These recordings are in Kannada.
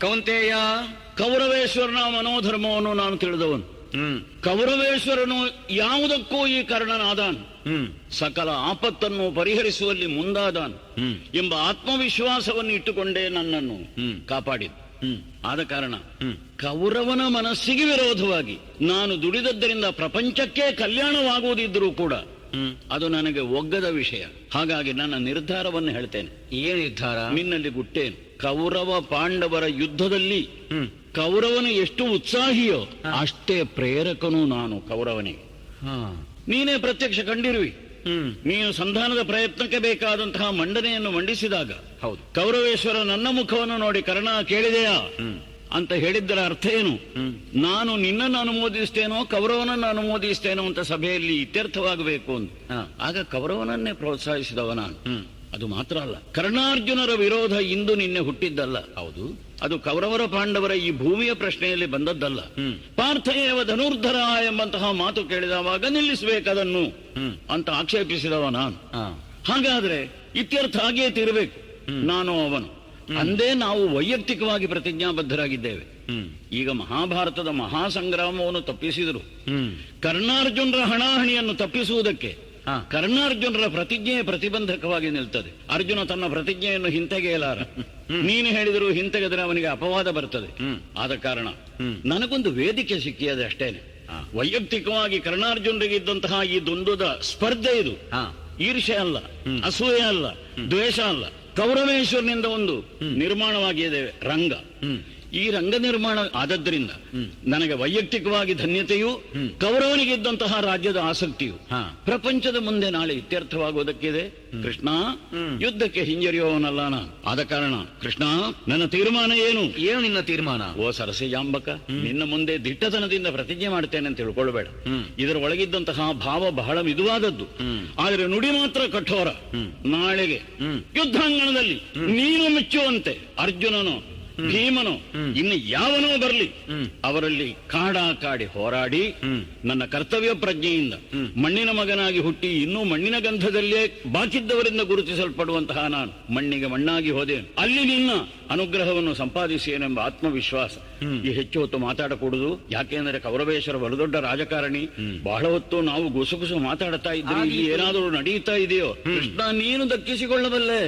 ಕೌಂತೆಯ, ಕೌರವೇಶ್ವರನ ಮನೋಧರ್ಮವನ್ನು ನಾನು ತಿಳಿದವನು. ಕೌರವೇಶ್ವರನು ಯಾವುದಕ್ಕೂ ಈ ಕಾರಣನಾದಾನು, ಸಕಲ ಆಪತ್ತನ್ನು ಪರಿಹರಿಸುವಲ್ಲಿ ಮುಂದಾದಾನು ಎಂಬ ಆತ್ಮವಿಶ್ವಾಸವನ್ನು ಇಟ್ಟುಕೊಂಡೇ ನನ್ನನ್ನು ಕಾಪಾಡಿದ. ಆದ ಕಾರಣ ಕೌರವನ ಮನಸ್ಸಿಗೆ ವಿರೋಧವಾಗಿ ನಾನು ದುಡಿದದ್ದರಿಂದ ಪ್ರಪಂಚಕ್ಕೆ ಕಲ್ಯಾಣವಾಗುವುದಿದ್ದರೂ ಕೂಡ ಅದು ನನಗೆ ಒಗ್ಗದ ವಿಷಯ. ಹಾಗಾಗಿ ನನ್ನ ನಿರ್ಧಾರವನ್ನು ಹೇಳ್ತೇನೆ. ಏನ್ ನಿರ್ಧಾರ? ನಿನ್ನಲ್ಲಿ ಗುಟ್ಟೇನು. ಕೌರವ ಪಾಂಡವರ ಯುದ್ಧದಲ್ಲಿ ಕೌರವನು ಎಷ್ಟು ಉತ್ಸಾಹಿಯೋ ಅಷ್ಟೇ ಪ್ರೇರಕನು ನಾನು ಕೌರವನಿಗೆ. ನೀನೇ ಪ್ರತ್ಯಕ್ಷ ಕಂಡಿರುವಿ. ನೀನು ಸಂಧಾನದ ಪ್ರಯತ್ನಕ್ಕೆ ಬೇಕಾದಂತಹ ಮಂಡನೆಯನ್ನು ಮಂಡಿಸಿದಾಗ, ಹೌದು, ಕೌರವೇಶ್ವರ ನನ್ನ ಮುಖವನ್ನು ನೋಡಿ ಕರ್ಣ ಕೇಳಿದೆಯಾ ಅಂತ ಹೇಳಿದ್ದರ ಅರ್ಥ ಏನು? ನಾನು ನಿನ್ನನ್ನು ಅನುಮೋದಿಸ್ತೇನೋ ಕೌರವನನ್ನು ಅನುಮೋದಿಸ್ತೇನೋ ಅಂತ ಸಭೆಯಲ್ಲಿ ಇತ್ಯರ್ಥವಾಗಬೇಕು ಅಂತ. ಆಗ ಕೌರವನನ್ನೇ ಪ್ರೋತ್ಸಾಹಿಸಿದವ ನಾನು. ಅದು ಮಾತ್ರ ಅಲ್ಲ, ಕರ್ಣಾರ್ಜುನರ ವಿರೋಧ ಇಂದು ನಿನ್ನೆ ಹುಟ್ಟಿದ್ದಲ್ಲ. ಹೌದು, ಅದು ಕೌರವರ ಪಾಂಡವರ ಈ ಭೂಮಿಯ ಪ್ರಶ್ನೆಯಲ್ಲಿ ಬಂದದ್ದಲ್ಲ. ಪಾರ್ಥಯೇವ ಧನುರ್ಧರ ಎಂಬಂತಹ ಮಾತು ಕೇಳಿದವಾಗ ನಿಲ್ಲಿಸಬೇಕದನ್ನು ಅಂತ ಆಕ್ಷೇಪಿಸಿದವ ನಾನು. ಹಾಗಾದ್ರೆ ಇತ್ಯರ್ಥ ಆಗಿಯೇ ತೀರಬೇಕು ನಾನು ಅವನು. ಅಂದೇ ನಾವು ವೈಯಕ್ತಿಕವಾಗಿ ಪ್ರತಿಜ್ಞಾಬದ್ಧರಾಗಿದ್ದೇವೆ. ಈಗ ಮಹಾಭಾರತದ ಮಹಾಸಂಗ್ರಾಮವನ್ನು ತಪ್ಪಿಸಿದರು. ಕರ್ಣಾರ್ಜುನರ ಹಣಾಹಣಿಯನ್ನು ತಪ್ಪಿಸುವುದಕ್ಕೆ ಕರ್ಣಾರ್ಜುನರ ಪ್ರತಿಜ್ಞೆ ಪ್ರತಿಬಂಧಕವಾಗಿ ನಿಲ್ತದೆ. ಅರ್ಜುನ ತನ್ನ ಪ್ರತಿಜ್ಞೆಯನ್ನು ಹಿಂತೆಗೆಯಲಾರ. ನೀನು ಹೇಳಿದರೂ ಹಿಂತೆಗೆದರೆ ಅವನಿಗೆ ಅಪವಾದ ಬರ್ತದೆ. ಆದ ಕಾರಣ ನನಗೊಂದು ವೇದಿಕೆ ಸಿಕ್ಕಿಯದೆ ಅಷ್ಟೇನೆ. ವೈಯಕ್ತಿಕವಾಗಿ ಕರ್ಣಾರ್ಜುನರಿಗೆ ಇದ್ದಂತಹ ಈ ದ್ವಂದ್ವದ ಸ್ಪರ್ಧೆ ಇದು. ಈರ್ಷೆ ಅಲ್ಲ, ಅಸೂಯೆ ಅಲ್ಲ, ದ್ವೇಷ ಅಲ್ಲ. ಕೌರವೇಶ್ವರನಿಂದ ಒಂದು ನಿರ್ಮಾಣವಾಗಿದ್ದೇವೆ ರಂಗ. ಈ ರಂಗ ನಿರ್ಮಾಣ ಆದದ್ದರಿಂದ ನನಗೆ ವೈಯಕ್ತಿಕವಾಗಿ ಧನ್ಯತೆಯೂ ಕೌರವನಿಗಿದ್ದಂತಹ ರಾಜ್ಯದ ಆಸಕ್ತಿಯು ಪ್ರಪಂಚದ ಮುಂದೆ ನಾಳೆ ಇತ್ಯರ್ಥವಾಗುವುದಕ್ಕಿದೆ. ಕೃಷ್ಣ, ಯುದ್ಧಕ್ಕೆ ಹಿಂಜರಿಯುವವನಲ್ಲ ನಾನು. ಆದ ಕಾರಣ ಕೃಷ್ಣ, ನನ್ನ ತೀರ್ಮಾನ ಏನು? ಏನು ನಿನ್ನ ತೀರ್ಮಾನ? ಓ ಸರಸೆಯಾಂಬಕ, ನಿನ್ನ ಮುಂದೆ ದಿಟ್ಟತನದಿಂದ ಪ್ರತಿಜ್ಞೆ ಮಾಡ್ತೇನೆ ಅಂತ ತಿಳ್ಕೊಳ್ಬೇಡ. ಇದರ ಒಳಗಿದ್ದಂತಹ ಭಾವ ಬಹಳ ಮಿದುವಾದದ್ದು, ಆದರೆ ನುಡಿ ಮಾತ್ರ ಕಠೋರ. ನಾಳೆಗೆ ಯುದ್ಧಾಂಗಣದಲ್ಲಿ ನೀನು ಮೆಚ್ಚುವಂತೆ ಅರ್ಜುನನು, ಭೀಮನು, ಇನ್ನು ಯಾವನೋ ಬರಲಿ, ಅವರಲ್ಲಿ ಕಾಡಿ ಹೋರಾಡಿ ನನ್ನ ಕರ್ತವ್ಯ ಪ್ರಜ್ಞೆಯಿಂದ ಮಣ್ಣಿನ ಮಗನಾಗಿ ಹುಟ್ಟಿ ಇನ್ನೂ ಮಣ್ಣಿನ ಗಂಧದಲ್ಲೇ ಬಾಕಿದ್ದವರಿಂದ ಗುರುತಿಸಲ್ಪಡುವಂತಹ ನಾನು ಮಣ್ಣಿಗೆ ಮಣ್ಣಾಗಿ ಹೋದೆ. ಅಲ್ಲಿ ನಿನ್ನ ಅನುಗ್ರಹವನ್ನು ಸಂಪಾದಿಸಿಯೇನೆಂಬ ಆತ್ಮವಿಶ್ವಾಸ. ಈ ಹೆಚ್ಚು ಹೊತ್ತು ಮಾತಾಡಕೂಡುದು. ಯಾಕೆಂದರೆ ಕೌರವೇಶ್ವರ ಬಲುದೊಡ್ಡ ರಾಜಕಾರಣಿ. ಬಹಳ ಹೊತ್ತು ನಾವು ಗುಸುಗುಸು ಮಾತಾಡ್ತಾ ಇದ್ರೆ ಇಲ್ಲಿ ಏನಾದರೂ ನಡೆಯುತ್ತಾ ಇದೆಯೋ? ಕೃಷ್ಣ, ನೀನು ದಕ್ಕಿಸಿಕೊಳ್ಳಬಲ್ಲೆ.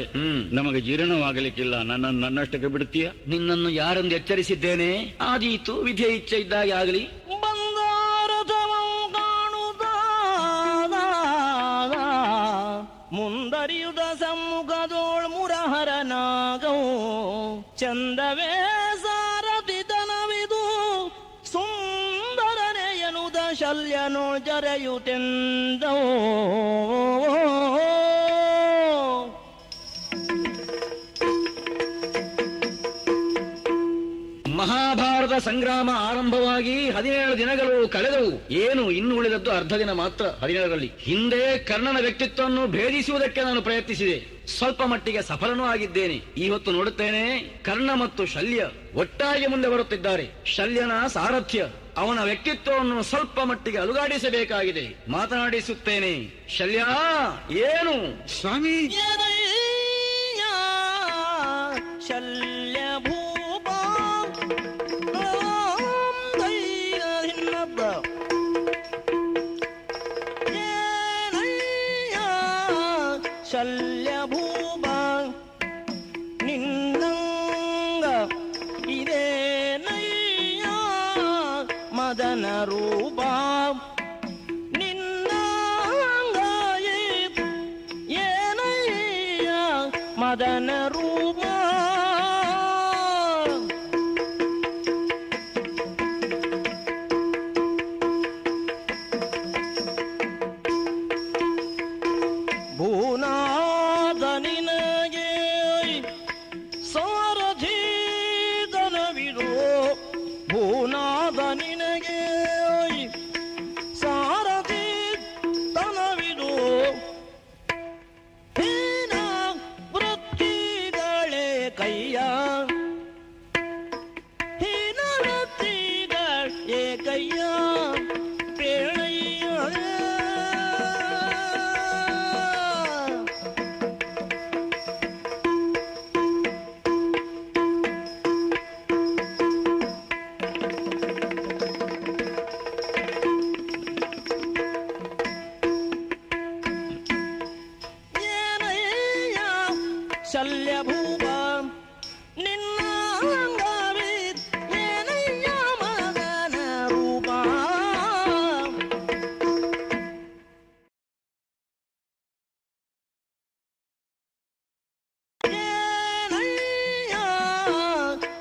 ನಮಗೆ ಜೀರ್ಣವಾಗಲಿಕ್ಕಿಲ್ಲ. ನನ್ನಷ್ಟಕ್ಕೆ ಬಿಡ್ತೀಯ? ನಿನ್ನನ್ನು ಯಾರೆಂದು ಎಚ್ಚರಿಸಿದ್ದೇನೆ. ಆದೀತು, ವಿಧಿಯ ಇಚ್ಛೆ ಇದ್ದಾಗೆ ಆಗಲಿ. ಮುಂದರಿಯುದ ಸಮ್ಮುಖದೋಳ್ ಮುರಹರನಾಗೋ ಚಂದವೇ ಸಾರಥಿತನವಿದು ಸುಂದರನೆ ಎನ್ನುವುದ ಶಲ್ಯನೋಳ್ ಜರೆಯುತ್ತೆಂದೋ. ಮಹಾಭಾರತ ಸಂಗ್ರಾಮ ಆರಂಭವಾಗಿ 17 ದಿನಗಳು ಕಳೆದವು. ಏನು ಇನ್ನು ಉಳಿದದ್ದು ಅರ್ಧ ದಿನ ಮಾತ್ರ. 17ರಲ್ಲಿ ಹಿಂದೆ ಕರ್ಣನ ವ್ಯಕ್ತಿತ್ವವನ್ನು ಭೇದಿಸುವುದಕ್ಕೆ ನಾನು ಪ್ರಯತ್ನಿಸಿದೆ. ಸ್ವಲ್ಪ ಮಟ್ಟಿಗೆ ಸಫಲನೂ ಆಗಿದ್ದೇನೆ. ಈ ಹೊತ್ತು ನೋಡುತ್ತೇನೆ, ಕರ್ಣ ಮತ್ತು ಶಲ್ಯ ಒಟ್ಟಾಗಿ ಮುಂದೆ ಬರುತ್ತಿದ್ದಾರೆ. ಶಲ್ಯನ ಸಾರಥ್ಯ, ಅವನ ವ್ಯಕ್ತಿತ್ವವನ್ನು ಸ್ವಲ್ಪ ಮಟ್ಟಿಗೆ ಅಲುಗಾಡಿಸಬೇಕಾಗಿದೆ. ಮಾತನಾಡಿಸುತ್ತೇನೆ. ಶಲ್ಯ, ಏನು? ಸ್ವಾಮಿ, ಶಲ್ಯ ಶಲ್ಯಭೂಮ ನಿನ್ನಂಗ ಇದೇನಯ್ಯ ಮದನ ರೂಪ ನಿನ್ನಂಗ ಏನಯ್ಯ ಮದನ ರೂಪ.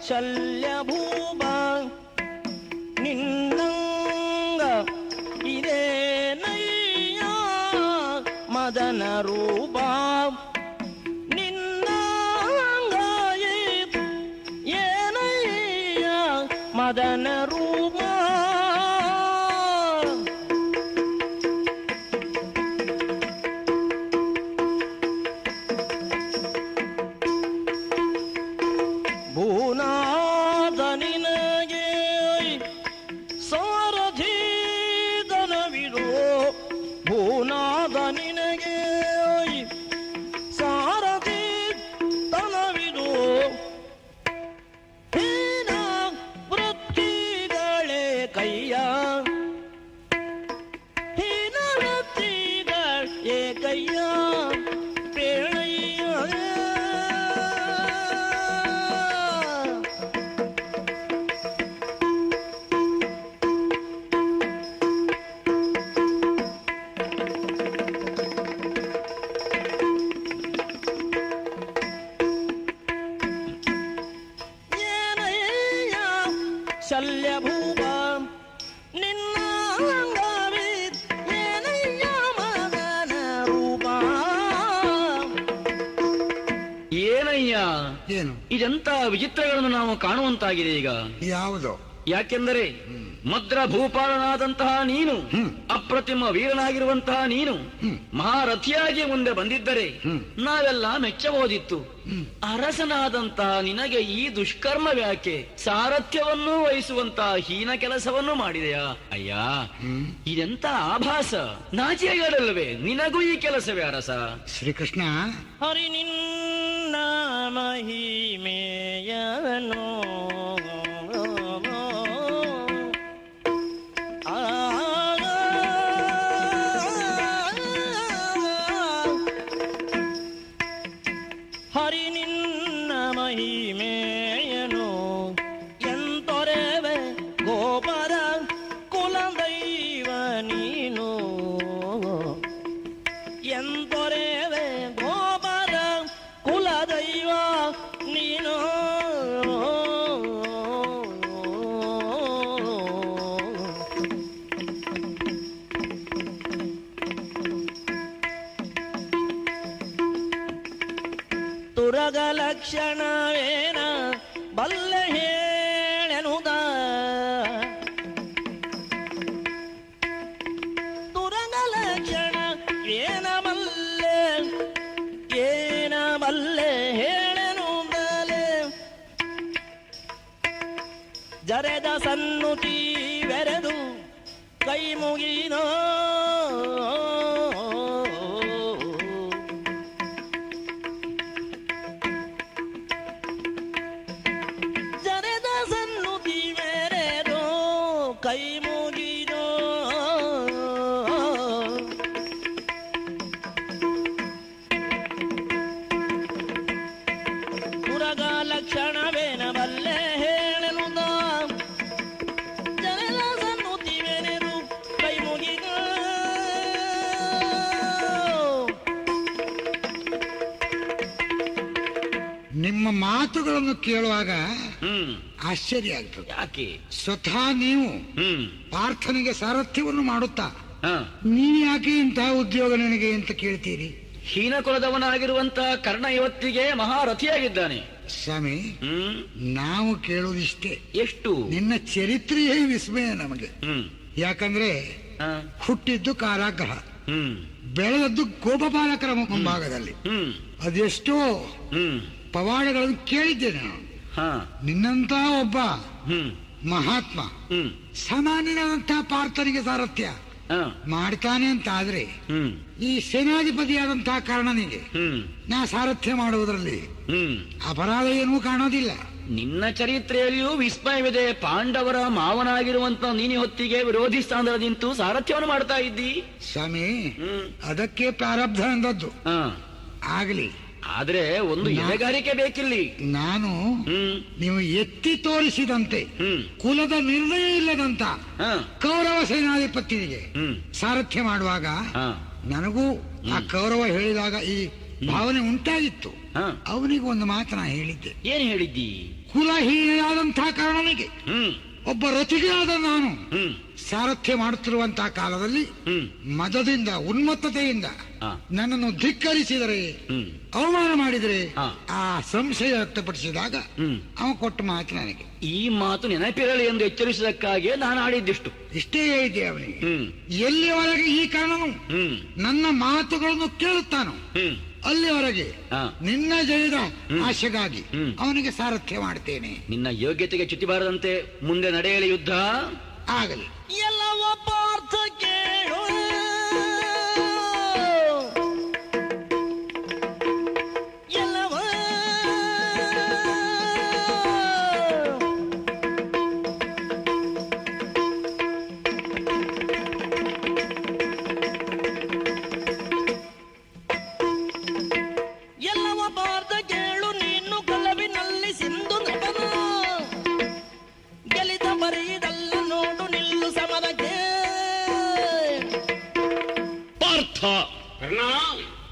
ಶಲ್ಯಭೂಪ ನಿನ್ನಂಗ ಇದೇನಯ್ಯ ಮದನ ರೂಪ ನಿನ್ನಂಗ ಏನಯ್ಯ ಮದನ ರೂಪ ಭೂನಾದ ನಿನಗೆ ಸಾರಥಿ ದನವಿದು ಭೂನಾದ ನಿನಗೆ ಸಾರಥಿ ತನವಿದು ಹೀನ ವೃತ್ತಿಗಳೇ ಕೈಯ ಹೀನ ವೃತ್ತಿಗಳೇ ಕೈಯ ಶಲ್ಯಭೂಪ ನಿನ್ನ ಅಂಗವಿ ಏನಯ್ಯ ಮದನ ರೂಪ ಏನಯ್ಯ ಏನು ಇದೆಂತ ವಿಚಿತ್ರಗಳನ್ನು ನಾವು ಕಾಣುವಂತಾಗಿದೆ ಈಗ. ಯಾವುದು? ಯಾಕೆಂದರೆ ಮದ್ರ ಭೂಪಾಲನಾದಂತಹ ನೀನು, ಅಪ್ರತಿಮ ವೀರನಾಗಿರುವಂತಹ ನೀನು ಮಹಾರಥಿಯಾಗಿ ಮುಂದೆ ಬಂದಿದ್ದರೆ ನಾವೆಲ್ಲ ಮೆಚ್ಚಬಹುದಿತ್ತು. ಅರಸನಾದಂತಹ ನಿನಗೆ ಈ ದುಷ್ಕರ್ಮವ್ಯಾಕೆ? ಸಾರಥ್ಯವನ್ನು ವಹಿಸುವಂತಹ ಹೀನ ಕೆಲಸವನ್ನು ಮಾಡಿದೆಯಾ? ಅಯ್ಯ, ಇದೆಂತ ಆಭಾಸ, ನಾಚಿಕೆಗಡಲ್ವೇ ನಿನಗೂ ಈ ಕೆಲಸವೇ ಅರಸ? ಶ್ರೀಕೃಷ್ಣ, ಹರಿ ನಿನ್ನ ಮಹಿಮೆಯನು ಹರಿ ನಿನ್ನ ಮಹಿಮೆಯನು ಎಂತೊರೆವೆ ಗೋಪರ ಕುಲದೈವ ನೀನು ಎಂತೊರೆವೆ ಗೋಪರ ಕುಲದೈವ ನೀನು ತುರಗ ಲಕ್ಷಣವೇನ ಬಲ್ಲ ಹೇಳೆನುದ ತುರಗ ಲಕ್ಷಣ ಏನ ಬಲ್ಲೆ ಹೇಳೆನುದಲೆ ಜರೆದ ಸನ್ನುತಿ ಬೆರೆದು ಕೈ ಮುಗಿನೋ ಕೈ ಮುಗಿದೋ ತುರಗ ಲಕ್ಷಣವೇನ ಬಲ್ಲೆ ಹೇಳನುದ ಜನರ ಸನ್ನುತಿವೆನೆದು ಕೈ ಮುಗಿದೋ ನಿಮ್ಮ ಮಾತುಗಳನ್ನು ಕೇಳುವಾಗ ಆಶ್ಚರ್ಯ ಆಗ್ತದೆ. ಯಾಕೆ? ಸ್ವತಃ ನೀವು ಪಾರ್ಥನಿಗೆ ಸಾರಥ್ಯವನ್ನು ಮಾಡುತ್ತಾ ಹ, ನೀನು ಯಾಕೆ ಇಂತಹ ಉದ್ಯೋಗ ನನಗೆ ಅಂತ ಕೇಳ್ತೀರಿ? ಹೀನ ಕುಲದವನಾಗಿರುವಂತಹ ಕರ್ಣ ಇವತ್ತಿಗೆ ಮಹಾರಥಿಯಾಗಿದ್ದಾನೆ. ಸ್ವಾಮಿ, ನಾವು ಕೇಳುವುದಿಷ್ಟೇ. ಎಷ್ಟು? ನಿನ್ನ ಚರಿತ್ರೆಯೇ ವಿಸ್ಮಯ ನಮಗೆ. ಯಾಕಂದ್ರೆ ಹ, ಹುಟ್ಟಿದ್ದು ಕಾರಾಗೃಹ, ಹ್ಮ್ ಬೆಳೆದದ್ದು ಗೋಪಪಾಲಕರ ಮುಂಭಾಗದಲ್ಲಿ. ಅದೆಷ್ಟೋ ಪವಾಡಗಳನ್ನು ಕೇಳಿದ್ದೇನೆ ನಾನು. ಹ, ನಿನ್ನಂತ ಒಬ್ಬ ಹ್ಮ್ ಮಹಾತ್ಮ ಹ್ಮ್ ಸಾಮಾನ್ಯನಾದಂತಹ ಪಾರ್ಥನಿಗೆ ಸಾರಥ್ಯ ಹ, ಮಾಡ್ತಾನೆ ಅಂತ ಆದ್ರೆ ಹ್ಮ್ ಈ ಸೇನಾಧಿಪತಿಯಾದಂತಹ ಕರ್ಣನಿಗೆ ಹ್ಮ್ ನಾ ಸಾರಥ್ಯ ಮಾಡುವುದರಲ್ಲಿ ಹ್ಮ್ ಅಪರಾಧ ಏನೂ ಕಾಣೋದಿಲ್ಲ. ನಿನ್ನ ಚರಿತ್ರೆಯಲ್ಲಿಯೂ ವಿಸ್ಮಯವಿದೆ. ಪಾಂಡವರ ಮಾವನಾಗಿರುವಂತ ನೀನಿ ಹೊತ್ತಿಗೆ ವಿರೋಧಿ ಸ್ಥಾನದಲ್ಲಿ ನಿಂತು ಸಾರಥ್ಯವನ್ನು ಮಾಡ್ತಾ ಇದ್ದಿ. ಸ್ವಾಮಿ, ಅದಕ್ಕೆ ಪ್ರಾರಬ್ಧ ಅಂದದ್ದು ಹ, ಆಗಲಿ. ಆದ್ರೆ ಒಂದು ಎಲೆಗಾರಿಕೆ ಬೇಕಿಲ್ಲಿ. ನಾನು ಹ್ಮ್ ನೀವು ಎತ್ತಿ ತೋರಿಸಿದಂತೆ ಕುಲದ ನಿರ್ಣಯ ಇಲ್ಲದಂತ ಹ, ಕೌರವ ಸೇನಾಧಿಪತಿಗೆ ಹ್ಮ್ ಸಾರಥ್ಯ ಮಾಡುವಾಗ ಹ, ನನಗೂ ಆ ಕೌರವ ಹೇಳಿದಾಗ ಈ ಭಾವನೆ ಉಂಟಾಗಿತ್ತು. ಹ. ಅವನಿಗೆ ಒಂದು ಮಾತು ನಾ ಹೇಳಿದ್ದೆ. ಏನ್ ಹೇಳಿದ್ದಿ? ಕುಲಹೀನೆಯಾದಂತಹ ಕರ್ಣನಿಗೆ ಹ್ಮ್ ಒಬ್ಬ ರಥಿಗೆಯಾದ ನಾನು ಹ್ಮ್ ಸಾರಥ್ಯ ಮಾಡುತ್ತಿರುವಂತಹ ಕಾಲದಲ್ಲಿ ಹ್ಮ್ ಮದದಿಂದ ಉನ್ಮತ್ತತೆಯಿಂದ ಹಾ. ನನ್ನನ್ನು ಧಿಕ್ಕರಿಸಿದರೆ, ಹ್ಮ್ ಅವಮಾನ ಮಾಡಿದರೆ ಹಾ. ಆ ಸಂಶಯ ವ್ಯಕ್ತಪಡಿಸಿದಾಗ ಹ್ಮ್. ಅವ ಕೊಟ್ಟ ಮಾತು ನನಗೆ ಈ ಮಾತು ನೆನಪಿರಲಿ ಎಂದು ಎಚ್ಚರಿಸಿದಕ್ಕಾಗಿಯೇ ನಾನು ಆಡಿದ್ದಿಷ್ಟು. ಇಷ್ಟೇ ಹೇಳಿದ್ದೆ ಅವನಿಗೆ. ಹ್ಮ್ ಎಲ್ಲಿಯವರೆಗೆ ಈ ಕಾರಣನು ಹ್ಮ್ ನನ್ನ ಮಾತುಗಳನ್ನು ಕೇಳುತ್ತಾನೋ ಹ್ಮ್ ಅಲ್ಲಿವರೆಗೆ ಹಾ. ನಿನ್ನ ಜಯದ ಆಶೆಗಾಗಿ ಹ್ಮ್. ಅವನಿಗೆ ಸಾರಥ್ಯ ಮಾಡ್ತೇನೆ. ನಿನ್ನ ಯೋಗ್ಯತೆಗೆ ಚ್ಯುತಿ ಬಾರದಂತೆ ಮುಂದೆ ನಡೆಯಲಿ ಯುದ್ಧ. ಆಗಲಿ. ಎಲ್ಲವ ಪಾರ್ಥ ಕೇಳು ಎಲ್ಲವ ಎಲ್ಲವ ಪಾರ್ಥ ಕೇಳು ನೀನು ಕಲವಿನಲ್ಲಿ ಸಿಂಧು ನಟನ ಗೆಲಿತ ಬರೆಯಿದಲ್ಲ ನೋಡು ನಿಲ್ಲು ಸಮರಕ್ಕೆ ಪಾರ್ಥ,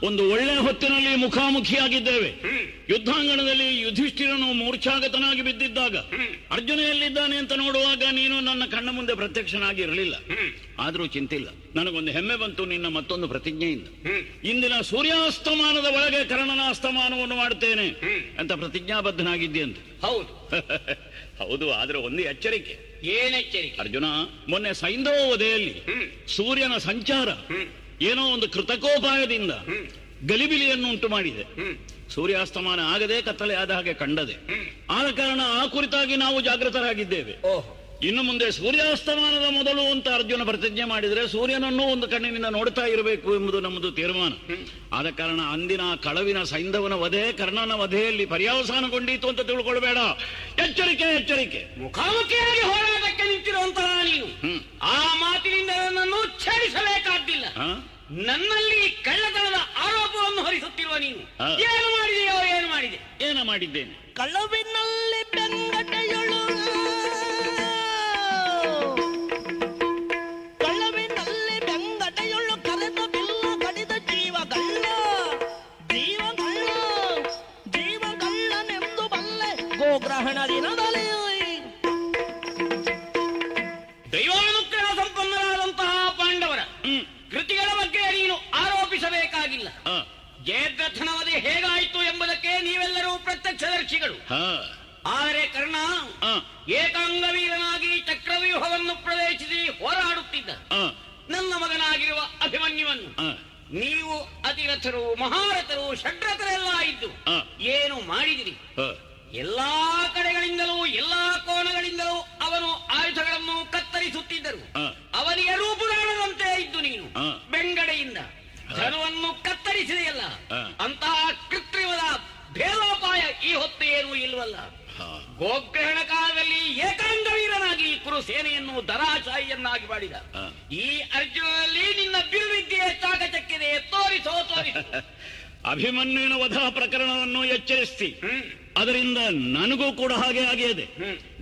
ಒಂದು ಒಳ್ಳೆ ಹೊತ್ತಿನಲ್ಲಿ ಮುಖಾಮುಖಿಯಾಗಿದ್ದೇವೆ. ಯುದ್ಧಾಂಗಣದಲ್ಲಿ ಯುಧಿಷ್ಠಿರನು ಮೂರ್ಛಾಗತನಾಗಿ ಬಿದ್ದಿದ್ದಾಗ ಅರ್ಜುನ ಎಲ್ಲಿದ್ದಾನೆ ಅಂತ ನೋಡುವಾಗ ನೀನು ನನ್ನ ಕಣ್ಣ ಮುಂದೆ ಪ್ರತ್ಯಕ್ಷನಾಗಿ ಇರಲಿಲ್ಲ. ಆದ್ರೂ ಚಿಂತಿಲ್ಲ, ನನಗೊಂದು ಹೆಮ್ಮೆ ಬಂತು ನಿನ್ನ ಮತ್ತೊಂದು ಪ್ರತಿಜ್ಞೆಯಿಂದ. ಇಂದಿನ ಸೂರ್ಯಾಸ್ತಮಾನದ ಒಳಗೆ ಕರ್ಣನ ಅಸ್ತಮಾನವನ್ನು ಮಾಡುತ್ತೇನೆ ಅಂತ ಪ್ರತಿಜ್ಞಾಬದ್ಧನಾಗಿದ್ದೀಯಂತೆ. ಹೌದು ಹೌದು, ಆದ್ರೆ ಒಂದು ಎಚ್ಚರಿಕೆ. ಏನೆಚ್ಚರಿಕೆ? ಅರ್ಜುನ, ಮೊನ್ನೆ ಸೈಂಧವ ವಧೆಯಲ್ಲಿ ಸೂರ್ಯನ ಸಂಚಾರ ಏನೋ ಒಂದು ಕೃತಕೋಪಾಯದಿಂದ ಗಲಿಬಿಲಿಯನ್ನು ಉಂಟು ಮಾಡಿದೆ. ಸೂರ್ಯಾಸ್ತಮಾನ ಆಗದೆ ಕತ್ತಲೆ ಆದ ಹಾಗೆ ಕಂಡದೆ. ಆದ ಕಾರಣ ಆ ಕುರಿತಾಗಿ ನಾವು ಜಾಗೃತರಾಗಿದ್ದೇವೆ. ಓಹೋ, ಇನ್ನು ಮುಂದೆ ಸೂರ್ಯಾಸ್ತಮಾನದ ಮೊದಲು ಅಂತ ಅರ್ಜುನ ಪ್ರತಿಜ್ಞೆ ಮಾಡಿದರೆ ಸೂರ್ಯನನ್ನು ಒಂದು ಕಣ್ಣಿನಿಂದ ನೋಡ್ತಾ ಇರಬೇಕು ಎಂಬುದು ನಮ್ಮದು ತೀರ್ಮಾನ. ಆದ ಕಾರಣ ಅಂದಿನ ಕಳವಿನ ಸೈಂಧವನ ವಧೆ ಕರ್ಣನ ವಧೆಯಲ್ಲಿ ಪರ್ಯಾವಸಾನಗೊಂಡಿತು ಅಂತ ತಿಳ್ಕೊಳ್ಬೇಡ. ಎಚ್ಚರಿಕೆ, ಎಚ್ಚರಿಕೆ. ಮುಖಾಮುಖಿಯಾಗಿ ಹೋರಾಟಕ್ಕೆ ನಿಂತಿರುವಂತಹ ನೀನು ಆ ಮಾತಿನಿಂದ ನನ್ನನ್ನು ಛೇಡಿಸಬೇಕಾದ್ದಿಲ್ಲ. ಹ? ನನ್ನಲ್ಲಿ ಕಳ್ಳತನದ ಆರೋಪವನ್ನು ಹೊರಿಸುತ್ತಿರುವ ನೀನು ಹಾ. ಏನು ಮಾಡಿದೆಯೋ? ಏನು ಮಾಡಿದೆ? ಏನ ಮಾಡಿದ್ದೇನೆ? ಕಳವಿನಲ್ಲಿ ಬೆಂಗಟೆಯಳು ಕಳವಿನಲ್ಲಿ ಬೆಂಗಟೆಯಳು ಕರೆದ ಬಿಲ್ಲ ಕಡಿದ ಜೀವಗಳ್ಳ ಜೀವಗಳ್ಳ ಜೀವಗಳ್ಳನೆಂದು ಬಲ್ಲೆ ಗೋಗ್ರಹಣ ದಿನದಲ್ಲಿ ದೈವಾನುಗ್ರಹ ಸಂಪನ್ನರಾದಂತಹ ಪಾಂಡವರ ಕೃತಿಗಳ ಬಗ್ಗೆ ನೀನು ಆರೋಪಿಸಬೇಕಾಗಿಲ್ಲ. ಹ. ಜಯದ್ರಥನವಧೆ ಹೇಗಾಯಿತು ಎಂಬುದಕ್ಕೆ ನೀವೆಲ್ಲರೂ ಪ್ರತ್ಯಕ್ಷದರ್ಶಿಗಳು. ಹ. ಆದರೆ ಕರ್ಣ ಹ. ಏಕಾಂಗವೀರನಾಗಿ ಚಕ್ರವ್ಯೂಹವನ್ನು ಪ್ರವೇಶಿಸಿ ಹೋರಾಡುತ್ತಿದ್ದ ಹ. ನನ್ನ ಮಗನಾಗಿರುವ ಅಭಿಮನ್ಯುವನ್ನು ಹ. ನೀವು ಅತಿರಥರು, ಮಹಾರಥರು, ಷಡ್ರಥರೆಲ್ಲ ಇದ್ದು ಹ. ಏನು ಮಾಡಿದಿರಿ? ಹ. ಎಲ್ಲಾ ಕಡೆಗಳಿಂದಲೂ ಎಲ್ಲಾ ಕೋಣಗಳಿಂದಲೂ ಅವನು ಆಯುಧಗಳನ್ನು ಕತ್ತರಿಸುತ್ತಿದ್ದರು. ಅವನಿಗೆ ರೂಪುದಾನದಂತೆ ಇದ್ದು ನೀನು ಹ. ಬೆಂಗಡೆಯಿಂದ ಧನವನ್ನು ಕತ್ತರಿಸಿದೆಯಲ್ಲ. ಹ. ಅಂತಹ ಕೃತ್ರಿಮದ ಭೇದೋಪಾಯ ಈ ಹೊತ್ತು ಏನೂ ಇಲ್ವಲ್ಲ. ಹ. ಗೋಗ್ರಹಣ ಕಾಲದಲ್ಲಿ ಏಕಾಂಗವೀರನಾಗಿ ಕುರು ಸೇನೆಯನ್ನು ದರಾಶಾಹಿಯನ್ನಾಗಿ ಮಾಡಿದ ಹ. ಈ ಅರ್ಜುನನಲ್ಲಿ ನಿನ್ನ ಬಿರುವಿದ್ಯೆಯ ಚಾಕಚಕ್ಕಿದೆ. ತೋರಿಸೋ ತೋರಿಸೋ. ಅಭಿಮನ್ಯುವಿನ ವಧಾ ಪ್ರಕರಣವನ್ನು ಎಚ್ಚರಿಸಿ, ಅದರಿಂದ ನನಗೂ ಕೂಡ ಹಾಗೆ ಆಗಿದೆ.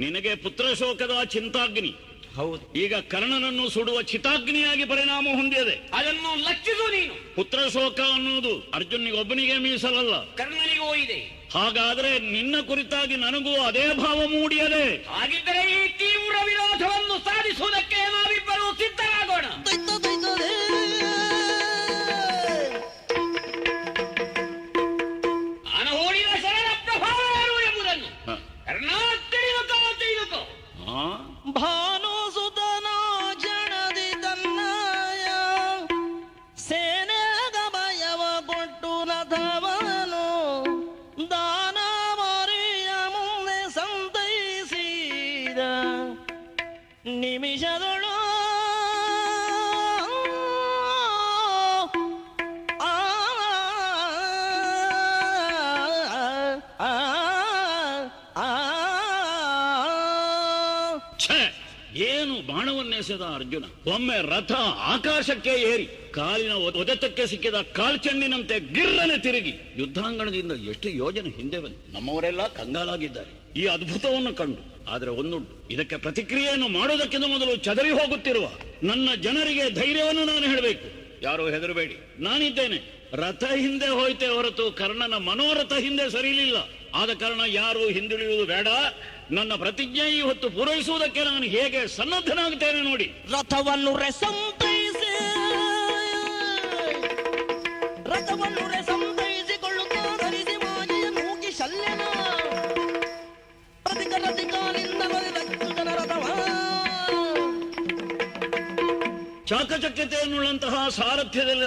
ನಿನಗೆ ಪುತ್ರ ಶೋಕದ ಚಿಂತಾಗ್ನಿ ಹೌದು, ಈಗ ಕರ್ಣನನ್ನು ಸುಡುವ ಚಿತಾಗ್ನಿಯಾಗಿ ಪರಿಣಾಮ ಹೊಂದಿದೆ. ಅದನ್ನು ಲಕ್ಷಿಸು ನೀನು. ಪುತ್ರ ಶೋಕ ಅನ್ನುವುದು ಅರ್ಜುನಿಗೆ ಒಬ್ಬನಿಗೆ ಮೀಸಲಲ್ಲ, ಕರ್ಣನಿಗೂ ಇದೆ. ಹಾಗಾದ್ರೆ ನಿನ್ನ ಕುರಿತಾಗಿ ನನಗೂ ಅದೇ ಭಾವ ಮೂಡಿಯದೆ. ಹಾಗಿದ್ದರೆ ಈ ತೀವ್ರ ವಿರೋಧವನ್ನು ಸಾಧಿಸುವುದಕ್ಕೆ ನಾವಿಬ್ಬರು ಸಿದ್ಧರಾಗೋಣ. ನಾನು ಹೂಡಿದ ಶರಣ ಪ್ರಭಾವ ಏನು ಎಂಬುದನ್ನು ಕರ್ಣ ತಿಳಿದುಕೋ, ತಿಳಿದುಕೋ. ಆ? ಭಾನು ಸುತನ ಜನದಿ ತನ್ನಯ ಸೇನೆಗ ಭಯವ ಕೊಟ್ಟು ರಥವನು ದಾನ ಮರಿಯ ಮುಂದೆ ಸಂತೈಸಿದ ನಿಮಿಷದೊಳು ಛೇ, ಏನು ಬಾಣವನ್ನೆಸೆದ ಅರ್ಜುನ! ಒಮ್ಮೆ ರಥ ಆಕಾಶಕ್ಕೆ ಏರಿ ಕಾಲಿನ ಒದೆತಕ್ಕೆ ಸಿಕ್ಕಿದ ಕಾಲ್ಚೆಂಡಿನಂತೆ ಗಿರ್ರನೆ ತಿರುಗಿ ಯುದ್ಧಾಂಗಣದಿಂದ ಎಷ್ಟು ಯೋಜನೆ ಹಿಂದೆ ಬಂದು ನಮ್ಮವರೆಲ್ಲ ಕಂಗಾಲಾಗಿದ್ದಾರೆ ಈ ಅದ್ಭುತವನ್ನು ಕಂಡು. ಆದ್ರೆ ಒಂದುಂಟು, ಇದಕ್ಕೆ ಪ್ರತಿಕ್ರಿಯೆಯನ್ನು ಮಾಡೋದಕ್ಕಿಂತ ಮೊದಲು ಚದರಿ ಹೋಗುತ್ತಿರುವ ನನ್ನ ಜನರಿಗೆ ಧೈರ್ಯವನ್ನು ನಾನು ಹೇಳಬೇಕು. ಯಾರೋ ಹೆದರಬೇಡಿ, ನಾನಿದ್ದೇನೆ. ರಥ ಹಿಂದೆ ಹೋಯ್ತೆ ಹೊರತು ಕರ್ಣನ ಮನೋರಥ ಹಿಂದೆ ಸರಿಲಿಲ್ಲ. ಆದ ಕಾರಣ ಯಾರು ಹಿಂದುಳಿಯುವುದು ಬೇಡ. ನನ್ನ ಪ್ರತಿಜ್ಞೆ ಇವತ್ತು ಪೂರೈಸುವುದಕ್ಕೆ ನಾನು ಹೇಗೆ ಸನ್ನದ್ಧನಾಗುತ್ತೇನೆ ನೋಡಿ. ರಥವನ್ನು ರೆಸಂತೈಸಿಕೊಳ್ಳುತ್ತಾ ಧರಿಸಿ ಮಾಜಿಯ ನೂಕಿ ಶಲ್ಯನ ಪ್ರತಿಕರತಿ ಕಾಲಿಂದ ರಚಿಸುತ್ತನ ರಥವ. ಚಾಕಚಕ್ಯತೆಯನ್ನುಳ್ಳಂತಹ ಸಾರಥ್ಯದ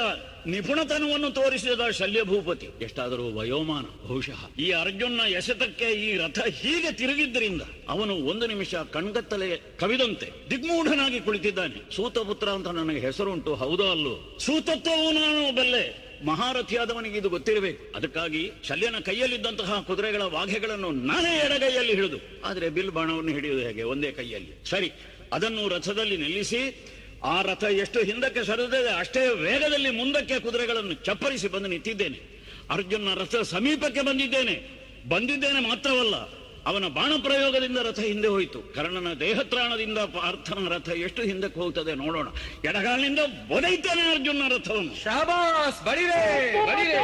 ನಿಪುಣತನವನ್ನು ತೋರಿಸಿದ ಶಲ್ಯ ಭೂಪತಿ. ಎಷ್ಟಾದರೂ ವಯೋಮಾನ ಬಹುಶಃ. ಈ ಅರ್ಜುನ ಎಸೆತಕ್ಕೆ ಈ ರಥ ಹೀಗೆ ತಿರುಗಿದ್ದರಿಂದ ಅವನು ಒಂದು ನಿಮಿಷ ಕಣ್ಗತ್ತಲೆ ಕವಿದಂತೆ ದಿಗ್ಮೂಢನಾಗಿ ಕುಳಿತಿದ್ದಾನೆ. ಸೂತಪುತ್ರ ಅಂತ ನನಗೆ ಹೆಸರುಂಟು, ಹೌದೋ ಅಲ್ಲೋ? ಸೂತತ್ವವು ನಾನು ಬಲ್ಲೆ, ಮಹಾರಥಿಯಾದವನಿಗೆ ಇದು ಗೊತ್ತಿರಬೇಕು. ಅದಕ್ಕಾಗಿ ಶಲ್ಯನ ಕೈಯಲ್ಲಿದ್ದಂತಹ ಕುದುರೆಗಳ ವಾಘೆಗಳನ್ನು ನಾನೇ ಎಡಗೈಯಲ್ಲಿ ಹಿಡಿದು, ಆದ್ರೆ ಬಿಲ್ ಬಾಣವನ್ನು ಹಿಡಿಯುವುದು ಹೇಗೆ? ಒಂದೇ ಕೈಯಲ್ಲಿ. ಸರಿ, ಅದನ್ನು ರಥದಲ್ಲಿ ನಿಲ್ಲಿಸಿ ಆ ರಥ ಎಷ್ಟು ಹಿಂದಕ್ಕೆ ಸರಿದಿದೆ ಅಷ್ಟೇ ವೇಗದಲ್ಲಿ ಮುಂದಕ್ಕೆ ಕುದುರೆಗಳನ್ನು ಚಪ್ಪರಿಸಿ ಬಂದು ನಿಂತಿದ್ದೇನೆ. ಅರ್ಜುನ ರಥ ಸಮೀಪಕ್ಕೆ ಬಂದಿದ್ದೇನೆ ಮಾತ್ರವಲ್ಲ, ಅವನ ಬಾಣ ಪ್ರಯೋಗದಿಂದ ರಥ ಹಿಂದೆ ಹೋಯಿತು. ಕರ್ಣನ ದೇಹತ್ರಾಣದಿಂದ ಪಾರ್ಥನ ರಥ ಎಷ್ಟು ಹಿಂದಕ್ಕೆ ಹೋಗ್ತದೆ ನೋಡೋಣ. ಎಡಗಾಲಿನಿಂದ ಒದೈತಾನೆ ಅರ್ಜುನ ರಥವನ್ನು. ಶಾಬಾಸ್, ಬಡಿರೆ ಬಡಿರೆ.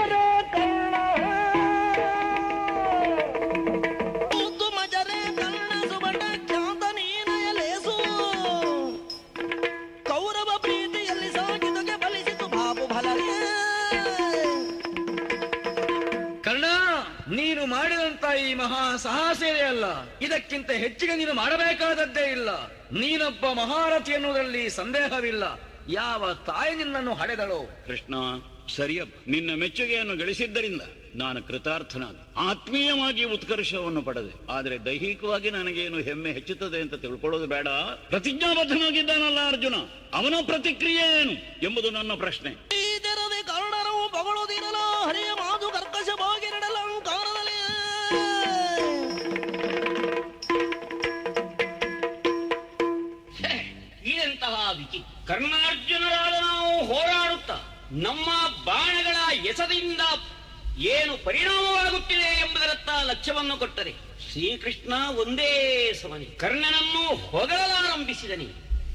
ನೀನು ಮಾಡಿದಂತ ಈ ಮಹಾ ಸಾಹಸವೇ ಅಲ್ಲ, ಇದಕ್ಕಿಂತ ಹೆಚ್ಚಿಗೆ ನೀನು ಮಾಡಬೇಕಾದದ್ದೇ ಇಲ್ಲ. ನೀನೊಬ್ಬ ಮಹಾರಥಿ ಎನ್ನುವುದರಲ್ಲಿ ಸಂದೇಹವಿಲ್ಲ. ಯಾವ ತಾಯಿ ನಿನ್ನನ್ನು ಹಡೆದಳೋ? ಕೃಷ್ಣ, ಸರಿಯಪ್ಪ, ನಿನ್ನ ಮೆಚ್ಚುಗೆಯನ್ನು ಗಳಿಸಿದ್ದರಿಂದ ನಾನು ಕೃತಾರ್ಥನಾದ. ಆತ್ಮೀಯವಾಗಿ ಉತ್ಕರ್ಷವನ್ನು ಪಡೆದೆ. ಆದರೆ ದೈಹಿಕವಾಗಿ ನನಗೇನು ಹೆಮ್ಮೆ ಹೆಚ್ಚುತ್ತದೆ ಅಂತ ತಿಳ್ಕೊಳ್ಳೋದು ಬೇಡ. ಪ್ರತಿಜ್ಞಾಬದ್ಧನಾಗಿದ್ದಾನಲ್ಲ ಅರ್ಜುನ, ಅವನ ಪ್ರತಿಕ್ರಿಯೆ ಏನು ಎಂಬುದು ನನ್ನ ಪ್ರಶ್ನೆ. ಕರ್ಣರವು ಬಗಳುದಿರಲ ಹರಿಯ ಮಾತು ಕರ್ಕಶವಾಗಿರಡಲ ಕಾರಣದಲ್ಲಿ ಇದಂತಹ ವಿಕಿ. ಕರ್ಣಾರ್ಜುನರಾದ ನಾವು ಹೋರಾಡುತ್ತಾ ನಮ್ಮ ಬಾಣಗಳ ಎಸದಿಂದ ಏನು ಪರಿಣಾಮವಾಗುತ್ತಿದೆ ಎಂಬುದರತ್ತ ಲಕ್ಷ್ಯವನ್ನು ಕೊಟ್ಟರೆ ಶ್ರೀಕೃಷ್ಣ ಒಂದೇ ಸಮನೆ ಕರ್ಣನನ್ನು ಹೊಗಳಲಾರಂಭಿಸಿದನೆ.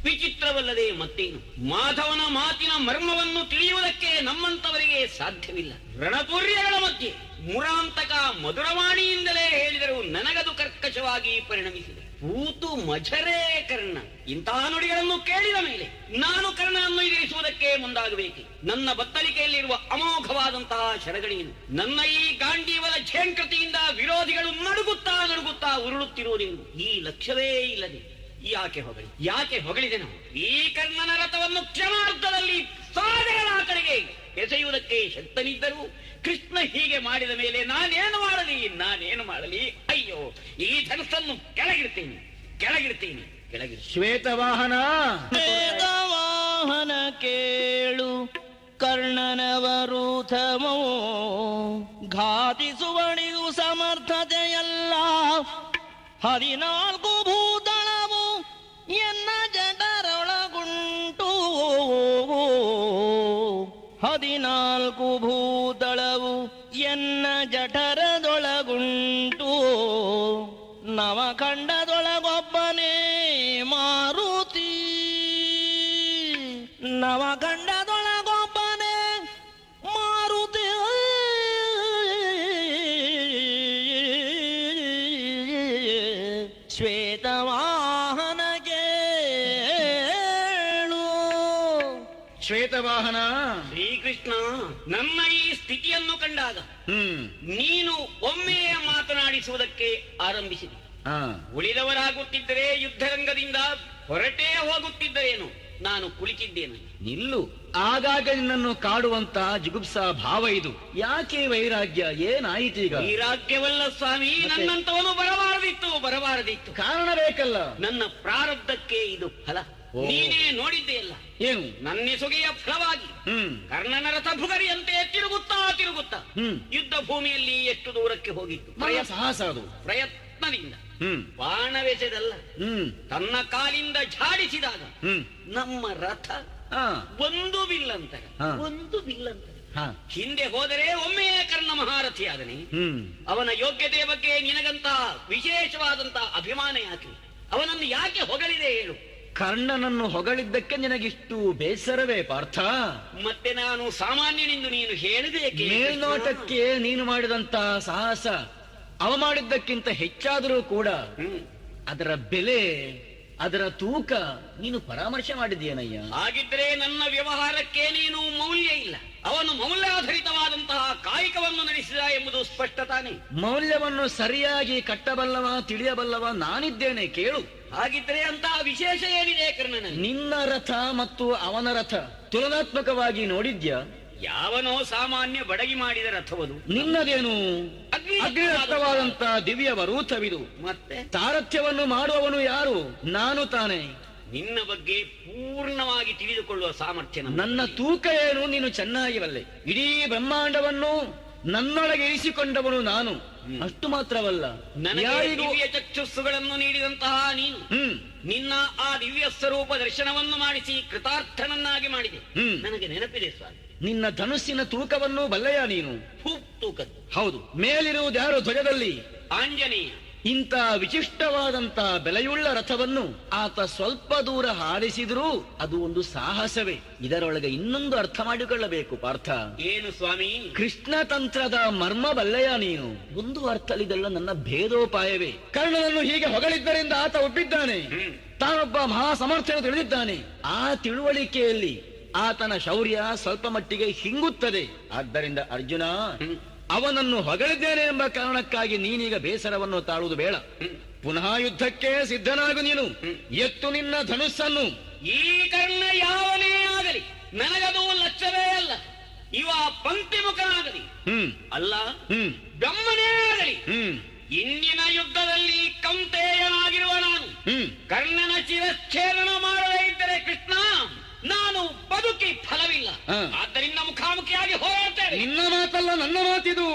ವಿಚಿತ್ರವಲ್ಲದೆ ಮತ್ತೇನು? ಮಾಧವನ ಮಾತಿನ ಮರ್ಮವನ್ನು ತಿಳಿಯುವುದಕ್ಕೆ ನಮ್ಮಂತವರಿಗೆ ಸಾಧ್ಯವಿಲ್ಲ. ರಣತೂರ್ಯಗಳ ಮಧ್ಯೆ ಮುರಾಂತಕ ಮಧುರವಾಣಿಯಿಂದಲೇ ಹೇಳಿದರೂ ನನಗದು ಕರ್ಕಶವಾಗಿ ಪರಿಣಮಿಸಿದೆ. ಪೂತು ಮಜರೇ ಕರ್ಣ. ಇಂತಹ ನುಡಿಗಳನ್ನು ಕೇಳಿದ ಮೇಲೆ ನಾನು ಕರ್ಣನನ್ನು ಎದುರಿಸುವುದಕ್ಕೆ ಮುಂದಾಗಬೇಕು. ನನ್ನ ಬತ್ತಳಿಕೆಯಲ್ಲಿರುವ ಅಮೋಘವಾದಂತಹ ಶರಗಣಿಯನ್ನು, ನನ್ನ ಈ ಗಾಂಡೀವಲ ಝೇಂಕೃತಿಯಿಂದ ವಿರೋಧಿಗಳು ನಡುಗುತ್ತಾ ಉರುಳುತ್ತಿರುವುದೇನು? ಈ ಲಕ್ಷ್ಯವೇ ಇಲ್ಲದೆ ಯಾಕೆ ಹೊಗಳಿದೆನು? ಈ ಕರ್ಣನ ರಥವನ್ನು ಕ್ಷಣಾರ್ಧದಲ್ಲಿ ಸಾಧೆಗಳ ಕಡೆಗೆ ಎಸೆಯುವುದಕ್ಕೆ ಶಕ್ತನಿದ್ದರೂ ಕೃಷ್ಣ ಹೀಗೆ ಮಾಡಿದ ಮೇಲೆ ನಾನೇನು ಮಾಡಲಿ? ಅಯ್ಯೋ, ಈ ಧನಸ್ಸನ್ನು ಕೆಳಗಿಡ್ತೇನೆ. ಶ್ವೇತವಾಹನ ಕೇಳು ಕರ್ಣನವರುಥಮೋ ಘಾತಿಸುವಣಿಗೂ ಸಮರ್ಥತೆಯಲ್ಲ. 14 ಭೂತಳವು ಎನ್ನ ಜಠರೊಳಗುಂಟು. 14 ಭೂತಳವು ಎನ್ನ ಜಠರದೊಳಗುಂಟು. ನವಖಂಡದೊಳಗೊಬ್ಬನೇ ಮಾರುತಿ. ನವಖಂಡದೊಳಗೊಬ್ಬನೇ ಮಾರುತಿ. ಶ್ವೇತವಾಹನ ಕೇಳು. ಶ್ವೇತವಾಹನ, ಶ್ರೀಕೃಷ್ಣ, ನನ್ನ ಈ ಸ್ಥಿತಿಯನ್ನು ಕಂಡಾಗ ನೀನು ಒಮ್ಮೆಯೇ ಮಾತನಾಡಿಸುವುದಕ್ಕೆ ಆರಂಭಿಸಿದೆ. ಉಳಿದವರಾಗುತ್ತಿದ್ದರೆ ಯುದ್ಧರಂಗದಿಂದ ಹೊರಟೇ ಹೋಗುತ್ತಿದ್ದರೇನು? ನಾನು ಕುಳಿತಿದ್ದೇನೆ. ನಿಲ್ಲು. ಆಗಾಗ ನಿನ್ನನ್ನು ಕಾಡುವಂತ ಜಿಗುಪ್ಸಾ ಭಾವ ಇದು. ಯಾಕೆ ವೈರಾಗ್ಯ? ಏನಾಯಿತು ಈಗ? ವೈರಾಗ್ಯವಲ್ಲ ಸ್ವಾಮಿ, ನನ್ನಂತವನು ಬರಬಾರದಿತ್ತು. ಕಾರಣ ಬೇಕಲ್ಲ. ನನ್ನ ಪ್ರಾರಬ್ಧಕ್ಕೆ ಇದು ಫಲ. ನೀನೇ ನೋಡಿದ್ದೆಯಲ್ಲ ಏನು? ನನ್ನೆಸುಗೆಯ ಫಲವಾಗಿ ಕರ್ಣನ ರಥ ಭುಗರಿಯಂತೆ ತಿರುಗುತ್ತಾ ಯುದ್ಧ ಭೂಮಿಯಲ್ಲಿ ಎಷ್ಟು ದೂರಕ್ಕೆ ಹೋಗಿತ್ತು. ಸಾಹಸ ಅದು. ಪ್ರಯತ್ನದಿಂದ ಬಾಣವೆಸೆದಲ್ಲ, ತನ್ನ ಕಾಲಿಂದ ಝಾಡಿಸಿದಾಗ ನಮ್ಮ ರಥ ಒಂದು ಬಿಲ್ಲಂತರ ಹಿಂದೆ ಹೋದರೆ ಒಮ್ಮೆಯೇ ಕರ್ಣ ಮಹಾರಥಿಯಾದನೆ. ಅವನ ಯೋಗ್ಯತೆಯ ಬಗ್ಗೆ ನಿನಗಂತಹ ವಿಶೇಷವಾದಂತಹ ಅಭಿಮಾನ ಯಾಕೆ? ಅವನನ್ನು ಯಾಕೆ ಹೊಗಳಿದೆ ಹೇಳು? ಕರ್ಣನನ್ನು ಹೊಗಳಿದ್ದಕ್ಕೆ ನಿನಗಿಷ್ಟು ಬೇಸರವೇ ಪಾರ್ಥ? ಮತ್ತೆ ನಾನು ಸಾಮಾನ್ಯನೆಂದು ನೀನು ಹೇಳಿದೆ. ಮೇಲ್ನೋಟಕ್ಕೆ ನೀನು ಮಾಡಿದಂತ ಸಾಹಸ ಅವ ಮಾಡಿದ್ದಕ್ಕಿಂತ ಹೆಚ್ಚಾದರೂ ಕೂಡ ಅದರ ಬೆಲೆ, ಅದರ ತೂಕ ನೀನು ಪರಾಮರ್ಶೆ ಮಾಡಿದ್ದೀಯನಯ್ಯ. ಹಾಗಿದ್ರೆ ನನ್ನ ವ್ಯವಹಾರಕ್ಕೆ ನೀನು ಮೌಲ್ಯ ಇಲ್ಲ. ಅವನು ಮೌಲ್ಯಾಧಾರಿತವಾದಂತಹ ಕಾಯಕವನ್ನು ನಡೆಸಿದ ಎಂಬುದು ಸ್ಪಷ್ಟ ತಾನೆ. ಮೌಲ್ಯವನ್ನು ಸರಿಯಾಗಿ ಕಟ್ಟಬಲ್ಲವ, ತಿಳಿಯಬಲ್ಲವ ನಾನಿದ್ದೇನೆ, ಕೇಳು. ಹಾಗಿದ್ರೆ ಅಂತಹ ವಿಶೇಷ ಏನಿದೆ ಕರ್ಣನಲ್ಲಿ? ನಿನ್ನ ರಥ ಮತ್ತು ಅವನ ರಥ ತುಲನಾತ್ಮಕವಾಗಿ ನೋಡಿದ್ಯಾ? ಯಾವನೋ ಸಾಮಾನ್ಯ ಬಡಗಿ ಮಾಡಿದ ರಥವದು. ನಿನ್ನದೇನು ಅಗ್ನಿರಕ್ತವಾದಂತ ದಿವ್ಯ ವರೂಥವಿದು. ಮತ್ತೆ ತಾರಥ್ಯವನ್ನು ಮಾಡುವವನು ಯಾರು? ನಾನು ತಾನೆ. ನಿನ್ನ ಬಗ್ಗೆ ಪೂರ್ಣವಾಗಿ ತಿಳಿದುಕೊಳ್ಳುವ ಸಾಮರ್ಥ್ಯ ನನ್ನ ತೂಕ ಏನು ನೀನು ಚೆನ್ನಾಗಿ ಬಲ್ಲೆ. ಇಡೀ ಬ್ರಹ್ಮಾಂಡವನ್ನು ನನ್ನೊಳಗೆ ಇರಿಸಿಕೊಂಡವನು ನಾನು. ಅಷ್ಟು ಮಾತ್ರವಲ್ಲ, ನನಗೆ ಯಾರಿಗೂ ದಿವ್ಯ ಚಕ್ಷುಸ್ಸುಗಳನ್ನು ನೀಡಿದಂತಹ ನೀನು ನಿನ್ನ ಆ ದಿವ್ಯ ಸ್ವರೂಪ ದರ್ಶನವನ್ನು ಮಾಡಿಸಿ ಕೃತಾರ್ಥನನ್ನಾಗಿ ಮಾಡಿದೆ. ನನಗೆ ನೆನಪಿದೆ ಸ್ವಾಮಿ. ನಿನ್ನ ಧನುಸ್ಸಿನ ತೂಕವನ್ನು ಬಲ್ಲೆಯ ನೀನು? ತೂಕದ್ದು ಹೌದು. ಮೇಲಿರುವುದ್ಯಾರು ಧ್ವಜದಲ್ಲಿ? ಆಂಜನೇಯ. ಇಂಥ ವಿಶಿಷ್ಟವಾದಂತ ಬೆಲೆಯುಳ್ಳ ರಥವನ್ನು ಆತ ಸ್ವಲ್ಪ ದೂರ ಹಾರಿಸಿದ್ರೂ ಅದು ಒಂದು ಸಾಹಸವೇ. ಇದರೊಳಗೆ ಇನ್ನೊಂದು ಅರ್ಥ ಮಾಡಿಕೊಳ್ಳಬೇಕು ಪಾರ್ಥ. ಏನು ಸ್ವಾಮಿ? ಕೃಷ್ಣ ತಂತ್ರದ ಮರ್ಮ ಬಲ್ಲೆಯ ನೀನು. ಒಂದು ಅರ್ಥಲಿದೆಲ್ಲ ನನ್ನ ಭೇದೋಪಾಯವೇ. ಕರ್ಣನನ್ನು ಹೀಗೆ ಹೊಗಳಿದ್ದರಿಂದ ಆತ ಒಪ್ಪಿದ್ದಾನೆ. ತಾನೊಬ್ಬ ಮಹಾ ಸಮರ್ಥನ ತಿಳಿದಿದ್ದಾನೆ. ಆ ತಿಳುವಳಿಕೆಯಲ್ಲಿ ಆತನ ಶೌರ್ಯ ಸ್ವಲ್ಪ ಮಟ್ಟಿಗೆ ಹಿಂಗುತ್ತದೆ. ಆದ್ದರಿಂದ ಅರ್ಜುನ, ಅವನನ್ನು ಹೊಗಳಿದ್ದೇನೆ ಎಂಬ ಕಾರಣಕ್ಕಾಗಿ ನೀನೀಗ ಬೇಸರವನ್ನು ತಾಳುವುದು ಬೇಡ. ಪುನಃ ಯುದ್ಧಕ್ಕೆ ಸಿದ್ಧನಾಗು ನೀನು. ಎತ್ತು ನಿನ್ನ ಧನುಸ್ಸನ್ನು. ಈ ಕರ್ಣ ಯಾವನೇ ಆಗಲಿ ನನಗದು ಲಕ್ಷ್ಯವೇ ಅಲ್ಲ. ಇವ ಪಂಕ್ತಿಮುಖನಾಗಲಿ ಅಲ್ಲ, ಬ್ರಹ್ಮನೇ ಆಗಲಿ. ಇಂದಿನ ಯುದ್ಧದಲ್ಲಿ ಕಂತೆಯನಾಗಿರುವ ನಾನು ಕರ್ಣನ ಶಿರಚ್ಛೇದನ ಮಾಡದೇ ಇದ್ದರೆ ಕೃಷ್ಣ ನಾನು ಬದುಕಿ ಫಲವಿಲ್ಲ. ಆದ್ದರಿಂದ ಮುಖಾಮುಖಿಯಾಗಿ ಹೋರಾಡ್ತೇನೆ. ನಿನ್ನ ಮಾತಲ್ಲ, ನನ್ನ ಮಾತಿದು.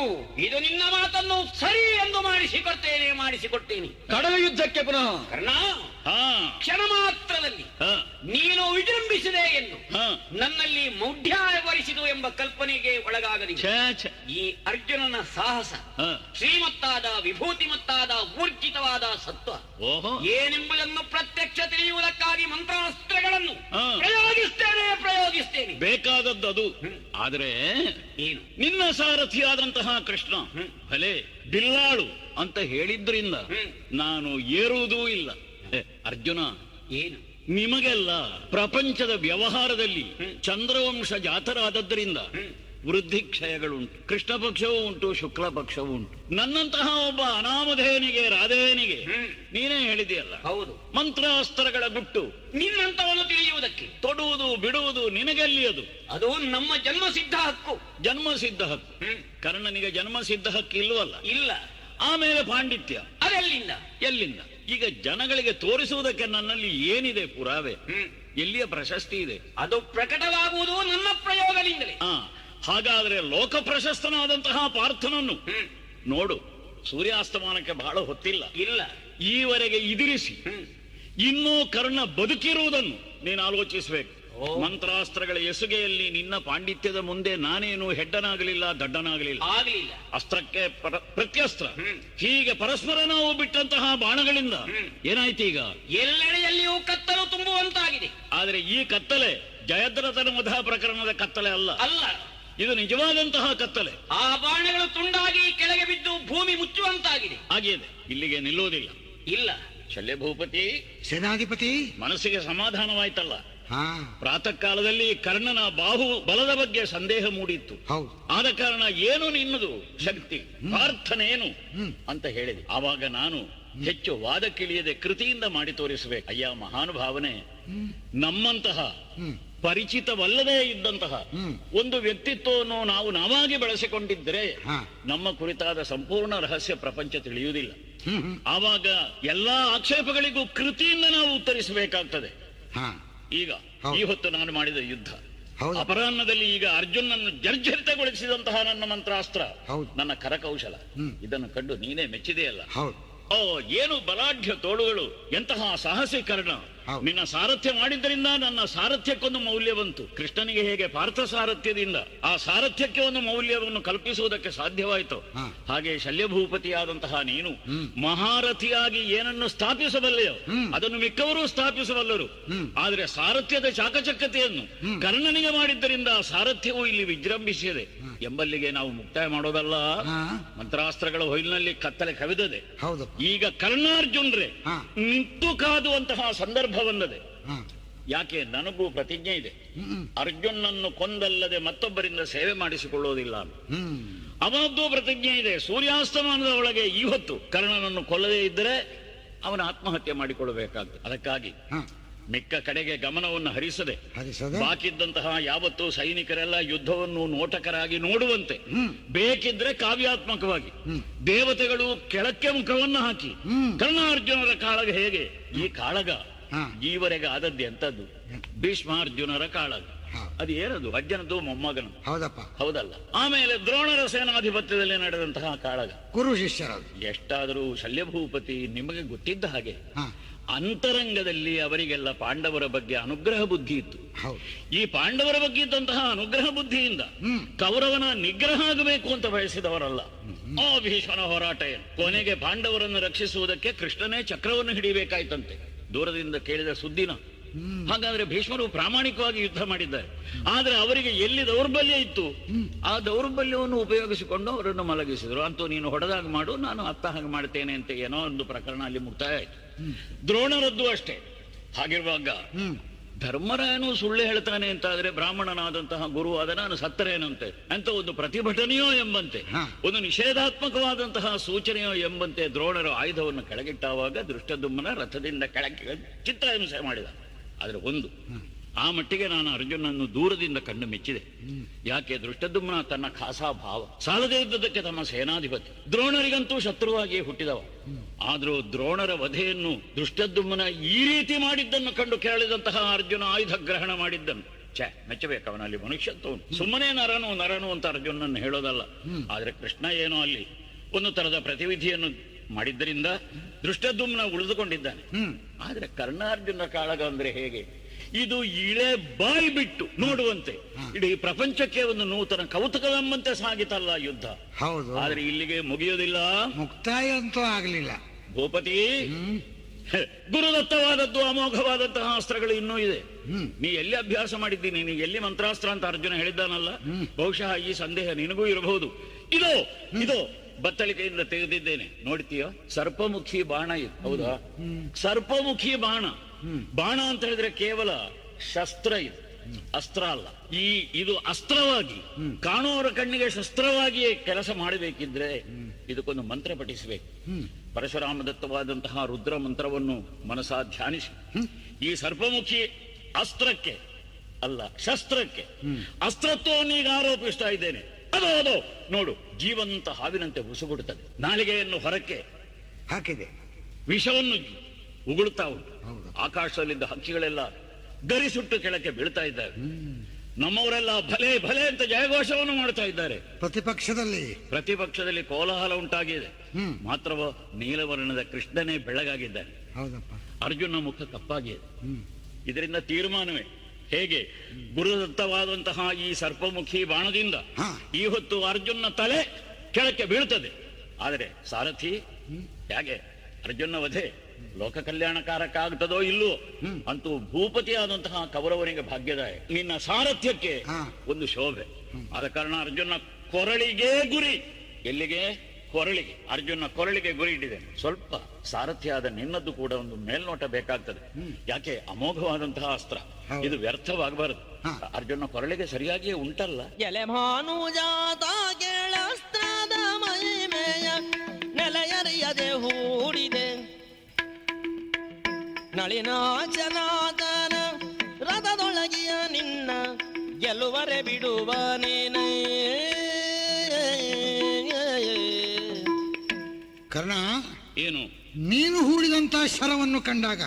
ಇದು ನಿನ್ನ ಮಾತನ್ನು ಸರಿ ಎಂದು ಮಾಡಿಸಿಕೊಟ್ಟೇನೆ. ಕಡಲ ಯುದ್ಧಕ್ಕೆ ಪುನಃ ಕರ್ಣ, ಕ್ಷಣ ಮಾತ್ರದಲ್ಲಿ ನೀನು ವಿಜೃಂಭಿಸಿದೆ ಎಂದು ನನ್ನಲ್ಲಿ ಮೌಢ್ಯವರಿಸಿದು ಎಂಬ ಕಲ್ಪನೆಗೆ ಒಳಗಾಗಲಿ. ಈ ಅರ್ಜುನನ ಸಾಹಸ ಶ್ರೀಮತ್ತಾದ ವಿಭೂತಿಮತ್ತಾದ ಊರ್ಜಿತವಾದ ಸತ್ವ ಏನೆಂಬುದನ್ನು ಪ್ರತ್ಯಕ್ಷ ತಿಳಿಯುವುದಕ್ಕಾಗಿ ಮಂತ್ರಾಸ್ತ್ರಗಳನ್ನು ಪ್ರಯೋಗಿಸ್ತೇನೆ. ಬೇಕಾದದ್ದು ಅದು. ಆದರೆ ಏನು? ನಿನ್ನ ಸಾರಥಿಯಾದಂತಹ ಕೃಷ್ಣ ಭಲೆ ಬಿಲ್ಲಾಳು ಅಂತ ಹೇಳಿದ್ರಿಂದ ನಾನು ಏರುವುದೂ ಇಲ್ಲ. ಅರ್ಜುನ, ಏನು ನಿಮಗೆಲ್ಲ ಪ್ರಪಂಚದ ವ್ಯವಹಾರದಲ್ಲಿ ಚಂದ್ರವಂಶ ಜಾತರಾದದ್ದರಿಂದ ವೃದ್ಧಿ ಕ್ಷಯಗಳುಂಟು. ಕೃಷ್ಣ ಪಕ್ಷವೂ ಉಂಟು, ಶುಕ್ಲ ಪಕ್ಷವೂ ಉಂಟು. ನನ್ನಂತಹ ಒಬ್ಬ ಅನಾಮಧೇಯನಿಗೆ, ರಾಧೇಯನಿಗೆ ನೀನೇ ಹೇಳಿದೆಯಲ್ಲ, ಹೌದು, ಮಂತ್ರಾಸ್ತ್ರಗಳ ಗುಟ್ಟು ನಿನ್ನಂತವನು ತಿಳಿಯುವುದಕ್ಕೆ ತೊಡುವುದು ಬಿಡುವುದು ನಿನಗೆಲ್ಲಿ? ಅದು ನಮ್ಮ ಜನ್ಮಸಿದ್ಧ ಹಕ್ಕು. ಜನ್ಮಸಿದ್ಧ ಹಕ್ಕು. ಕರ್ಣನಿಗೆ ಜನ್ಮಸಿದ್ಧ ಹಕ್ಕು ಇಲ್ವಲ್ಲ? ಇಲ್ಲ. ಆಮೇಲೆ ಪಾಂಡಿತ್ಯ ಅದೆಲ್ಲಿಂದ? ಎಲ್ಲಿಂದ? ಈಗ ಜನಗಳಿಗೆ ತೋರಿಸುವುದಕ್ಕೆ ನನ್ನಲ್ಲಿ ಏನಿದೆ ಪುರಾವೆ? ಎಲ್ಲಿಯ ಪ್ರಶಸ್ತಿ ಇದೆ? ಅದು ಪ್ರಕಟವಾಗುವುದು ನನ್ನ ಪ್ರಯೋಗದಿಂದಲೇ. ಹಾಗಾದ್ರೆ ಲೋಕ ಪ್ರಶಸ್ತನಾದಂತಹ ಪಾರ್ಥನನ್ನು ನೋಡು. ಸೂರ್ಯಾಸ್ತಮಾನಕ್ಕೆ ಬಹಳ ಹೊತ್ತಿಲ್ಲ. ಇಲ್ಲ, ಈವರೆಗೆ ಇದಿರಿಸಿ ಇನ್ನೂ ಕರ್ಣ ಬದುಕಿರುವುದನ್ನು ನೀನು ಆಲೋಚಿಸಬೇಕು. ಮಂತ್ರಾಸ್ತ್ರಗಳ ಎಸುಗೆಯಲ್ಲಿ ನಿನ್ನ ಪಾಂಡಿತ್ಯದ ಮುಂದೆ ನಾನೇನು ಹೆಡ್ಡನಾಗಲಿಲ್ಲ, ದಡ್ಡನಾಗಲಿಲ್ಲ. ಅಸ್ತ್ರಕ್ಕೆ ಪ್ರತ್ಯಸ್ತ್ರ, ಹೀಗೆ ಪರಸ್ಪರ ನಾವು ಬಿಟ್ಟಂತಹ ಬಾಣಗಳಿಂದ ಏನಾಯ್ತು? ಈಗ ಎಲ್ಲೆಡೆಯಲ್ಲಿಯೂ ಕತ್ತಲು ತುಂಬುವಂತಾಗಿದೆ. ಆದರೆ ಈ ಕತ್ತಲೆ ಜಯದ್ರಥನ ವಧ ಪ್ರಕರಣದ ಕತ್ತಲೆ ಅಲ್ಲ. ಇದು ನಿಜವಾದಂತಹ ಕತ್ತಲೆ. ಆ ಬಾಣಗಳು ತುಂಡಾಗಿ ಕೆಳಗೆ ಬಿದ್ದು ಭೂಮಿ ಮುಚ್ಚುವಂತಾಗಿದೆ. ಆಗಿದೆ. ಇಲ್ಲಿಗೆ ನಿಲ್ಲುವುದಿಲ್ಲ. ಇಲ್ಲ. ಶಲ್ಯ ಭೂಪತಿ, ಸೇನಾಧಿಪತಿ, ಮನಸ್ಸಿಗೆ ಸಮಾಧಾನವಾಯ್ತಲ್ಲ? ಪ್ರಾತಃ ಕಾಲದಲ್ಲಿ ಕರ್ಣನ ಬಾಹು ಬಲದ ಬಗ್ಗೆ ಸಂದೇಹ ಮೂಡಿತ್ತು. ಆದ ಕಾರಣ ಏನು ನಿನ್ನದು ಶಕ್ತಿ, ಪ್ರಾರ್ಥನೇನು ಅಂತ ಹೇಳಿದೆ. ಆವಾಗ ನಾನು ಹೆಚ್ಚು ವಾದಕ್ಕಿಳಿಯದೆ ಕೃತಿಯಿಂದ ಮಾಡಿ ತೋರಿಸಬೇಕು. ಅಯ್ಯ ಮಹಾನುಭಾವನೆ, ನಮ್ಮಂತಹ ಪರಿಚಿತವಲ್ಲದೇ ಇದ್ದಂತಹ ಒಂದು ವ್ಯಕ್ತಿತ್ವವನ್ನು ನಾವು ನಾವಾಗಿ ಬೆಳೆಸಿಕೊಂಡಿದ್ದರೆ ನಮ್ಮ ಕುರಿತಾದ ಸಂಪೂರ್ಣ ರಹಸ್ಯ ಪ್ರಪಂಚ ತಿಳಿಯುವುದಿಲ್ಲ. ಆವಾಗ ಎಲ್ಲಾ ಆಕ್ಷೇಪಗಳಿಗೂ ಕೃತಿಯಿಂದ ನಾವು ಉತ್ತರಿಸಬೇಕಾಗ್ತದೆ. ಈಗ ಈ ಹೊತ್ತು ನಾನು ಮಾಡಿದ ಯುದ್ಧ, ಅಪರಾಹ್ನದಲ್ಲಿ ಈಗ ಅರ್ಜುನನ್ನು ಜರ್ಜರಿತಗೊಳಿಸಿದಂತಹ ನನ್ನ ಮಂತ್ರಾಸ್ತ್ರ, ನನ್ನ ಕರಕೌಶಲ, ಇದನ್ನು ಕಂಡು ನೀನೇ ಮೆಚ್ಚಿದೆಯಲ್ಲ. ಓ, ಏನು ಬಲಾಢ್ಯ ತೋಳುಗಳು, ಎಂತಹ ಸಾಹಸೀಕರಣ! ಹೌದು. ನಿನ್ನ ಸಾರಥ್ಯ ಮಾಡಿದ್ದರಿಂದ ನನ್ನ ಸಾರಥ್ಯಕ್ಕೊಂದು ಮೌಲ್ಯ ಬಂತು. ಕೃಷ್ಣನಿಗೆ ಹೇಗೆ ಪಾರ್ಥ ಸಾರಥ್ಯದಿಂದ ಆ ಸಾರಥ್ಯಕ್ಕೆ ಒಂದು ಮೌಲ್ಯವನ್ನು ಕಲ್ಪಿಸುವುದಕ್ಕೆ ಸಾಧ್ಯವಾಯಿತು, ಹಾ. ಹಾಗೆ ಶಲ್ಯಭೂಪತಿಯಾದಂತಹ ನೀನು ಮಹಾರಥಿಯಾಗಿ ಏನನ್ನು ಸ್ಥಾಪಿಸಬಲ್ಲೆಯೋ ಅದನ್ನು ಮಿಕ್ಕವರು ಸ್ಥಾಪಿಸಬಲ್ಲರು. ಆದರೆ ಸಾರಥ್ಯದ ಚಾಕಚಕ್ಯತೆಯನ್ನು ಕರ್ಣನಿಗೆ ಮಾಡಿದ್ದರಿಂದ ಸಾರಥ್ಯವು ಇಲ್ಲಿ ವಿಜೃಂಭಿಸಿದೆ ಎಂಬಲ್ಲಿಗೆ ನಾವು ಮುಕ್ತಾಯ ಮಾಡೋದಲ್ಲ. ಹಾ. ಮಂತ್ರಾಸ್ತ್ರಗಳ ಹೊಯ್ಲಿನಲ್ಲಿ ಕತ್ತಲೆ ಕವಿದದೆ. ಹೌದು. ಈಗ ಕರ್ಣಾರ್ಜುನ್ರೆ ಹಾ. ನಿಂತು ಕಾದುವಂತಹ ಸಂದರ್ಭ ಬಂದದೆ. ಹಾ. ಯಾಕೆ? ನನಗೂ ಪ್ರತಿಜ್ಞೆ ಇದೆ, ಹ್ಮ್. ಅರ್ಜುನನ್ನು ಕೊಂದಲ್ಲದೆ ಮತ್ತೊಬ್ಬರಿಂದ ಸೇವೆ ಮಾಡಿಸಿಕೊಳ್ಳುವುದಿಲ್ಲ. ಹ್ಮ್. ಅವನದ್ದು ಪ್ರತಿಜ್ಞೆ ಇದೆ, ಸೂರ್ಯಾಸ್ತಮಾನದ ಒಳಗೆ ಈ ಹೊತ್ತು ಕರ್ಣನನ್ನು ಕೊಲ್ಲದೇ ಇದ್ದರೆ ಅವನ ಆತ್ಮಹತ್ಯೆ ಮಾಡಿಕೊಳ್ಳಬೇಕಾಗ್ತದೆ. ಅದಕ್ಕಾಗಿ ಹಾ. ಮಿಕ್ಕ ಕಡೆಗೆ ಗಮನವನ್ನು ಹರಿಸದೆ ಹರಿಸದೆ? ಬಾಕಿದ್ದಂತಹ ಯಾವತ್ತು ಸೈನಿಕರೆಲ್ಲ ಯುದ್ಧವನ್ನು ನೋಟಕರಾಗಿ ನೋಡುವಂತೆ, ಬೇಕಿದ್ರೆ ಕಾವ್ಯಾತ್ಮಕವಾಗಿ ದೇವತೆಗಳು ಕೆಳಕ್ಕೆ ಮುಖವನ್ನು ಹಾಕಿ ಕರ್ಣಾರ್ಜುನರ ಕಾಳಗ ಹೇಗೆ, ಈ ಕಾಳಗ ಹಾ. ಈವರೆಗೆ ಆದದ್ದು ಎಂತದ್ದು? ಭೀಷ್ಮಾರ್ಜುನರ ಕಾಳಗ. ಹಾ. ಅದು ಏನದು? ಅಜ್ಜನದು ಮೊಮ್ಮಗನು, ಹೌದಪ್ಪ. ಹೌದಲ್ಲ? ಆಮೇಲೆ ದ್ರೋಣರ ಸೇನಾಧಿಪತ್ಯದಲ್ಲಿ ನಡೆದಂತಹ ಕಾಳಗ. ಗುರು ಶಿಷ್ಯರದು. ಎಷ್ಟಾದರೂ ಶಲ್ಯಭೂಪತಿ ನಿಮಗೆ ಗೊತ್ತಿದ್ದ ಹಾಗೆ ಹಾ. ಅಂತರಂಗದಲ್ಲಿ ಅವರಿಗೆಲ್ಲ ಪಾಂಡವರ ಬಗ್ಗೆ ಅನುಗ್ರಹ ಬುದ್ಧಿ ಇತ್ತು. ಹೌದು. ಈ ಪಾಂಡವರ ಬಗ್ಗೆ ಇದ್ದಂತಹ ಅನುಗ್ರಹ ಬುದ್ಧಿಯಿಂದ ಕೌರವನ ನಿಗ್ರಹ ಆಗಬೇಕು ಅಂತ ಬಯಸಿದವರಲ್ಲ. ಆ ಭೀಷ್ಮನ ಹೋರಾಟ ಏನು? ಕೊನೆಗೆ ಪಾಂಡವರನ್ನು ರಕ್ಷಿಸುವುದಕ್ಕೆ ಕೃಷ್ಣನೇ ಚಕ್ರವನ್ನು ಹಿಡಿಬೇಕಾಯ್ತಂತೆ. ದೂರದಿಂದ ಕೇಳಿದ ಸುದ್ದಿನ. ಹಾಗಾದ್ರೆ ಭೀಷ್ಮರು ಪ್ರಾಮಾಣಿಕವಾಗಿ ಯುದ್ಧ ಮಾಡಿದ್ದಾರೆ. ಆದ್ರೆ ಅವರಿಗೆ ಎಲ್ಲಿ ದೌರ್ಬಲ್ಯ ಇತ್ತು ಆ ದೌರ್ಬಲ್ಯವನ್ನು ಉಪಯೋಗಿಸಿಕೊಂಡು ಅವರನ್ನು ಮಲಗಿಸಿದ್ರು. ಅಂತೂ ನೀನು ಹೊಡೆದಾಗ ಮಾಡು, ನಾನು ಅತ್ತ ಹಾಗೆ ಮಾಡ್ತೇನೆ ಅಂತ ಏನೋ ಒಂದು ಪ್ರಕರಣ ಅಲ್ಲಿ ಮುಕ್ತಾಯ ಆಯ್ತು. ದ್ರೋಣರದ್ದು ಅಷ್ಟೇ. ಹಾಗಿರುವಾಗ ಧರ್ಮರಾಯನು ಸುಳ್ಳು ಹೇಳ್ತಾನೆ ಅಂತಾದ್ರೆ ಬ್ರಾಹ್ಮಣನಾದಂತಹ ಗುರು ಆದ ನಾನು ಸತ್ತರೇನಂತೆ ಅಂತ ಒಂದು ಪ್ರತಿಭಟನೆಯೋ ಎಂಬಂತೆ, ಒಂದು ನಿಷೇಧಾತ್ಮಕವಾದಂತಹ ಸೂಚನೆಯೋ ಎಂಬಂತೆ ದ್ರೋಣರು ಆಯುಧವನ್ನು ಕೆಳಗಿಟ್ಟಾವಾಗ ದೃಷ್ಟದುಮ್ನ ರಥದಿಂದ ಕೆಳಗೆ ಚಿತ್ರಹಿಂಸೆ ಮಾಡಿದ. ಆದ್ರೆ ಒಂದು ಆ ಮಟ್ಟಿಗೆ ನಾನು ಅರ್ಜುನನ್ನು ದೂರದಿಂದ ಕಂಡು ಮೆಚ್ಚಿದೆ. ಯಾಕೆ? ದೃಷ್ಟದುಮ್ನ ತನ್ನ ಖಾಸಾ ಭಾವ, ಸಾಲದೇ ಇದ್ದದಕ್ಕೆ ತಮ್ಮ ಸೇನಾಧಿಪತಿ, ದ್ರೋಣರಿಗಂತೂ ಶತ್ರುವಾಗಿಯೇ ಹುಟ್ಟಿದವ. ಆದ್ರೂ ದ್ರೋಣರ ವಧೆಯನ್ನು ದೃಷ್ಟದುಮ್ನ ಈ ರೀತಿ ಮಾಡಿದ್ದನ್ನು ಕಂಡು ಕೇಳಿದಂತಹ ಅರ್ಜುನ ಆಯುಧ ಗ್ರಹಣ ಮಾಡಿದ್ದನ್ನು ಮೆಚ್ಚಬೇಕು. ಅವನಲ್ಲಿ ಮನುಷ್ಯತ್ವ ಉಂಟು. ಸುಮ್ಮನೆ ನರನು ಅಂತ ಅರ್ಜುನನ್ನು ಹೇಳೋದಲ್ಲ. ಆದ್ರೆ ಕೃಷ್ಣ ಏನೋ ಅಲ್ಲಿ ಒಂದು ತರದ ಪ್ರತಿವಿಧಿಯನ್ನು ಮಾಡಿದ್ದರಿಂದ ದೃಷ್ಟದುಮ್ನ ಉಳಿದುಕೊಂಡಿದ್ದಾನೆ. ಆದ್ರೆ ಕರ್ಣಾರ್ಜುನ ಕಾಳಗ ಅಂದ್ರೆ ಹೇಗೆ? ಇದು ಇಳೆ ಬಾಯಿ ಬಿಟ್ಟು ನೋಡುವಂತೆ ಇಡೀ ಪ್ರಪಂಚಕ್ಕೆ ಒಂದು ನೂತನ ಕೌತುಕವೆಂಬಂತೆ ಸಾಗಿತಲ್ಲ ಯುದ್ಧ. ಹೌದು. ಆದ್ರೆ ಇಲ್ಲಿಗೆ ಮುಗಿಯುವುದಿಲ್ಲ, ಮುಕ್ತಾಯ ಅಂತೂ ಆಗ್ಲಿಲ್ಲ. ಭೂಪತಿ, ಗುರುದತ್ತವಾದದ್ದು ಅಮೋಘವಾದಂತಹ ಅಸ್ತ್ರಗಳು ಇನ್ನೂ ಇದೆ. ನೀ ಎಲ್ಲಿ ಅಭ್ಯಾಸ ಮಾಡಿದ್ದೀನಿ? ನೀ ಎಲ್ಲಿ ಮಂತ್ರಾಸ್ತ್ರ ಅಂತ ಅರ್ಜುನ ಹೇಳಿದ್ದಾನಲ್ಲ, ಬಹುಶಃ ಈ ಸಂದೇಹ ನಿನಗೂ ಇರಬಹುದು. ಇದೋ ಬತ್ತಳಿಕೆಯಿಂದ ತೆಗೆದಿದ್ದೇನೆ, ನೋಡ್ತೀಯೋ? ಸರ್ಪಮುಖಿ ಬಾಣ ಇದು. ಹೌದಾ? ಸರ್ಪಮುಖಿ ಬಾಣ. ಬಾಣ ಅಂತ ಹೇಳಿದ್ರೆ ಕೇವಲ ಶಸ್ತ್ರ, ಇದು ಅಸ್ತ್ರ ಅಲ್ಲ. ಇದು ಅಸ್ತ್ರವಾಗಿ ಕಾಣುವವರ ಕಣ್ಣಿಗೆ ಶಸ್ತ್ರವಾಗಿಯೇ ಕೆಲಸ ಮಾಡಬೇಕಿದ್ರೆ ಇದಕ್ಕೊಂದು ಮಂತ್ರ ಪಠಿಸಬೇಕು. ಪರಶುರಾಮದತ್ತವಾದಂತಹ ರುದ್ರ ಮಂತ್ರವನ್ನು ಮನಸಾ ಧ್ಯಾನಿಸಿ ಈ ಸರ್ಪಮುಖಿ ಅಸ್ತ್ರಕ್ಕೆ ಅಲ್ಲ ಶಸ್ತ್ರಕ್ಕೆ ಅಸ್ತ್ರತ್ವವನ್ನು ಈಗ ಆರೋಪಿಸ್ತಾ ಇದ್ದೇನೆ. ಅದೋ ನೋಡು, ಜೀವಂತ ಹಾವಿನಂತೆ ಉಸುಗುಡುತ್ತದೆ. ನಾಲಿಗೆಯನ್ನು ಹೊರಕ್ಕೆ ಹಾಕಿದೆ, ವಿಷವನ್ನು ಉಗುಳುತ್ತಾ ಉಂಟು. ಆಕಾಶದಲ್ಲಿದ್ದ ಹಕ್ಕಿಗಳೆಲ್ಲ ಗರಿಸುಟ್ಟು ಕೆಳಕ್ಕೆ ಬೀಳ್ತಾ ಇದ್ದಾರೆ. ನಮ್ಮವರೆಲ್ಲ ಭಲೆ ಭಲೆ ಅಂತ ಜಯಘೋಷವನ್ನು ಮಾಡ್ತಾ ಇದ್ದಾರೆ. ಪ್ರತಿಪಕ್ಷದಲ್ಲಿ ಕೋಲಾಹಲ ಉಂಟಾಗಿದೆ. ಮಾತ್ರವೋ ನೀಲವರ್ಣದ ಕೃಷ್ಣನೇ ಬೆಳಗಾಗಿದ್ದಾನೆ. ಅರ್ಜುನ ಮುಖ ಕಪ್ಪಾಗಿದೆ. ಇದರಿಂದ ತೀರ್ಮಾನವೇ ಹೇಗೆ? ಗುರುದತ್ತವಾದಂತಹ ಈ ಸರ್ಪಮುಖಿ ಬಾಣದಿಂದ ಈ ಹೊತ್ತು ಅರ್ಜುನ ತಲೆ ಕೆಳಕ್ಕೆ ಬೀಳ್ತದೆ. ಆದರೆ ಸಾರಥಿ ಹೇಗೆ? ಅರ್ಜುನ ವಧೆ ಲೋಕ ಕಲ್ಯಾಣಕಾರಕ ಆಗ್ತದೋ ಇಲ್ಲೋ ಅಂತೂ ಭೂಪತಿಯಾದಂತಹ ಕೌರವನಿಗೆ ಭಾಗ್ಯದಾಯ. ನಿನ್ನ ಸಾರಥ್ಯಕ್ಕೆ ಒಂದು ಶೋಭೆ. ಆದ ಕಾರಣ ಅರ್ಜುನ ಕೊರಳಿಗೆ ಗುರಿ. ಎಲ್ಲಿಗೆ? ಕೊರಳಿಗೆ. ಅರ್ಜುನ ಕೊರಳಿಗೆ ಗುರಿ ಇಟ್ಟಿದೆ. ಸ್ವಲ್ಪ ಸಾರಥ್ಯ ಆದ ನಿನ್ನದ್ದು ಕೂಡ ಒಂದು ಮೇಲ್ನೋಟ ಬೇಕಾಗ್ತದೆ. ಯಾಕೆ? ಅಮೋಘವಾದಂತಹ ಅಸ್ತ್ರ, ಇದು ವ್ಯರ್ಥವಾಗಬಾರದು. ಅರ್ಜುನ ಕೊರಳಿಗೆ ಸರಿಯಾಗಿಯೇ ಉಂಟಲ್ಲ. ಎಲೆ ಭಾನುಜಾತ ಕೇಳಸ್ತ್ರದ ಮಹಿಮೆಯ ನೆಲೆಯರಿಯದೆ ಹೂಡಿದೆ ನಳಿನಾಚನಾದನ ರಥದೊಳಗಿಯ ನಿನ್ನ ಗೆಲುವರೆ ಬಿಡುವನೇನೇ. ಕರ್ಣ, ಏನು? ನೀನು ಹೂಡಿದಂತ ಶರವನ್ನು ಕಂಡಾಗ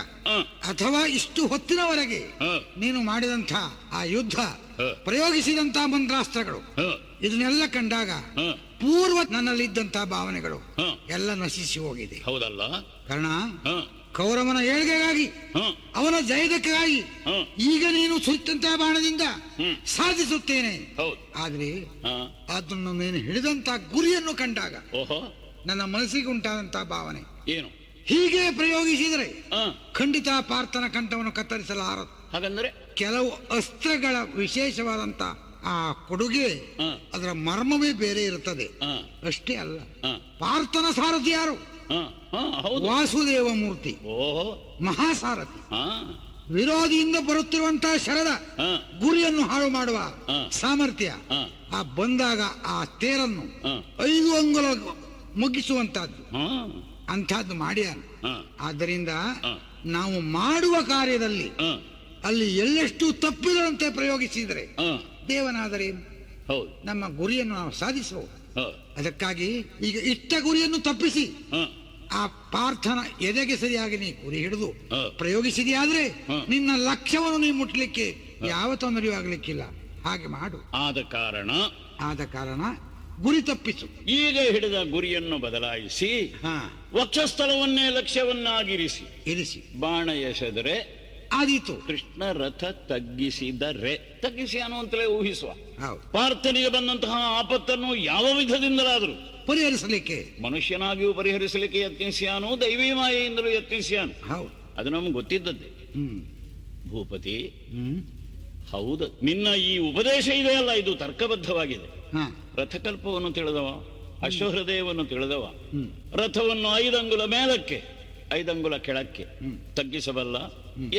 ಅಥವಾ ಇಷ್ಟು ಹೊತ್ತಿನವರೆಗೆ ನೀನು ಮಾಡಿದಂಥ ಆ ಯುದ್ಧ, ಪ್ರಯೋಗಿಸಿದಂತ ಮಂತ್ರಾಸ್ತ್ರಗಳು, ಇದನ್ನೆಲ್ಲ ಕಂಡಾಗ ಪೂರ್ವ ನನ್ನಲ್ಲಿದ್ದಂತಹ ಭಾವನೆಗಳು ಎಲ್ಲ ನಶಿಸಿ ಹೋಗಿದೆ. ಹೌದಲ್ಲ ಕರ್ಣ? ಕೌರವನ ಏಳ್ಗೆಗಾಗಿ ಹ, ಅವನ ಜಯದಕ್ಕಾಗಿ ಹ, ಈಗ ನೀನು ಸುತ್ತಂತಹ ಬಾಣದಿಂದ ಸಾಧಿಸುತ್ತೇನೆ. ಹೌದು. ಆದ್ರೆ ಹ, ಅದನ್ನು ನೀನು ಹಿಡಿದಂತ ಗುರಿಯನ್ನು ಕಂಡಾಗ ಓಹೋ, ನನ್ನ ಮನಸ್ಸಿಗೆ ಉಂಟಾದಂತಹ ಭಾವನೆ, ಏನು? ಹೀಗೆ ಪ್ರಯೋಗಿಸಿದರೆ ಹ, ಖಂಡಿತ ಪಾರ್ಥನ ಕಂಠವನ್ನು ಕತ್ತರಿಸಲಾರದು. ಹಾಗಂದ್ರೆ ಕೆಲವು ಅಸ್ತ್ರಗಳ ವಿಶೇಷವಾದಂತ ಆ ಕೊಡುಗೆ, ಹ, ಅದರ ಮರ್ಮವೇ ಬೇರೆ ಇರುತ್ತದೆ. ಹ, ಅಷ್ಟೇ ಅಲ್ಲ, ಹ, ಪಾರ್ಥನ ಸಾರಥಿ ಯಾರು? ಹ, ಹ, ಹೌದು. ವಾಸುದೇವ ಮೂರ್ತಿ, ಓಹೋ, ಮಹಾಸಾರಥಿ. ಹ, ವಿರೋಧಿಯಿಂದ ಬರುತ್ತಿರುವಂತಹ ಶರದ ಹ, ಗುರಿಯನ್ನು ಹಾಳು ಮಾಡುವ ಹ. ಸಾಮರ್ಥ್ಯ. ಹ, ಆ ಬಂದಾಗ ಆ ತೇರನ್ನು ಹ, 5 ಅಂಗುಲ ಮುಗಿಸುವಂತಹದ್ದು, ಹ, ಅಂಥದ್ದು ಮಾಡ್ಯಾರ. ಹ, ಆದ್ದರಿಂದ ಹ, ನಾವು ಮಾಡುವ ಕಾರ್ಯದಲ್ಲಿ ಹ, ಅಲ್ಲಿ ಎಲ್ಲೆಷ್ಟು ತಪ್ಪಿದಂತೆ ಪ್ರಯೋಗಿಸಿದರೆ ಹ, ದೇವನಾದರೆ ಹೌದು. ನಮ್ಮ ಗುರಿಯನ್ನು ನಾವು ಸಾಧಿಸಬಹುದು. ಹ, ಅದಕ್ಕಾಗಿ ಈಗ ಇಷ್ಟ ಗುರಿಯನ್ನು ತಪ್ಪಿಸಿ ಹ, ಆ ಪಾರ್ಥನ ಎದೆಗೆ ಸರಿಯಾಗಿ ನೀ ಗುರಿ ಹಿಡಿದು ಹ. ಪ್ರಯೋಗಿಸಿದೆಯಾದ್ರೆ ಹ. ನಿನ್ನ ಲಕ್ಷ್ಯವನ್ನು ನೀ ಮುಟ್ಲಿಕ್ಕೆ ಯಾವ ತೊಂದರೆಯೂ ಆಗ್ಲಿಕ್ಕಿಲ್ಲ. ಹಾಗೆ ಮಾಡು. ಆದ ಕಾರಣ ಗುರಿ ತಪ್ಪಿಸು. ಈಗ ಹಿಡಿದ ಗುರಿಯನ್ನು ಬದಲಾಯಿಸಿ ಹಾ, ವಕ್ಷಸ್ಥಳವನ್ನೇ ಲಕ್ಷ್ಯವನ್ನಾಗಿರಿಸಿ ಇರಿಸಿ ಬಾಣ ಎಸೆದರೆ ಆದೀತು. ಕೃಷ್ಣ ರಥ ತಗ್ಗಿಸಿ ಅನ್ನುವಂತಲೇ ಊಹಿಸುವ. ಹೌದು, ಪಾರ್ಥನಿಗೆ ಬಂದಂತಹ ಆಪತ್ತನ್ನು ಯಾವ ವಿಧದಿಂದಲಾದರೂ ಪರಿಹರಿಸಲಿಕ್ಕೆ. ಮನುಷ್ಯನಾಗಿಯೂ ಪರಿಹರಿಸಲಿಕ್ಕೆ ಯತ್ನಿಸ್ಯಾನು, ದೈವೀ ಮಾಯೆಯಿಂದಲೂ ಯತ್ನಿಸ್ಯಾನು. ಹೌದು. ಅದು ನಮ್ಗೆ ಗೊತ್ತಿದ್ದದ್ದೇ. ಹ್ಮ್ ಭೂಪತಿ, ಹ್ಮ್ ಹೌದು, ನಿನ್ನ ಈ ಉಪದೇಶ ಇದೆಯಲ್ಲ, ಇದು ತರ್ಕಬದ್ಧವಾಗಿದೆ. ಹಾ, ರಥಕಲ್ಪವನ್ನು ತಿಳಿದವ, ಅಶ್ವಹೃದಯವನ್ನು ತಿಳಿದವ, ಹ್ಮ್ ರಥವನ್ನು 5 ಅಂಗುಲ ಮೇಲಕ್ಕೆ 5 ಅಂಗುಲ ಕೆಳಕ್ಕೆ ಹ್ಮ್. ತಗ್ಗಿಸಬಲ್ಲ,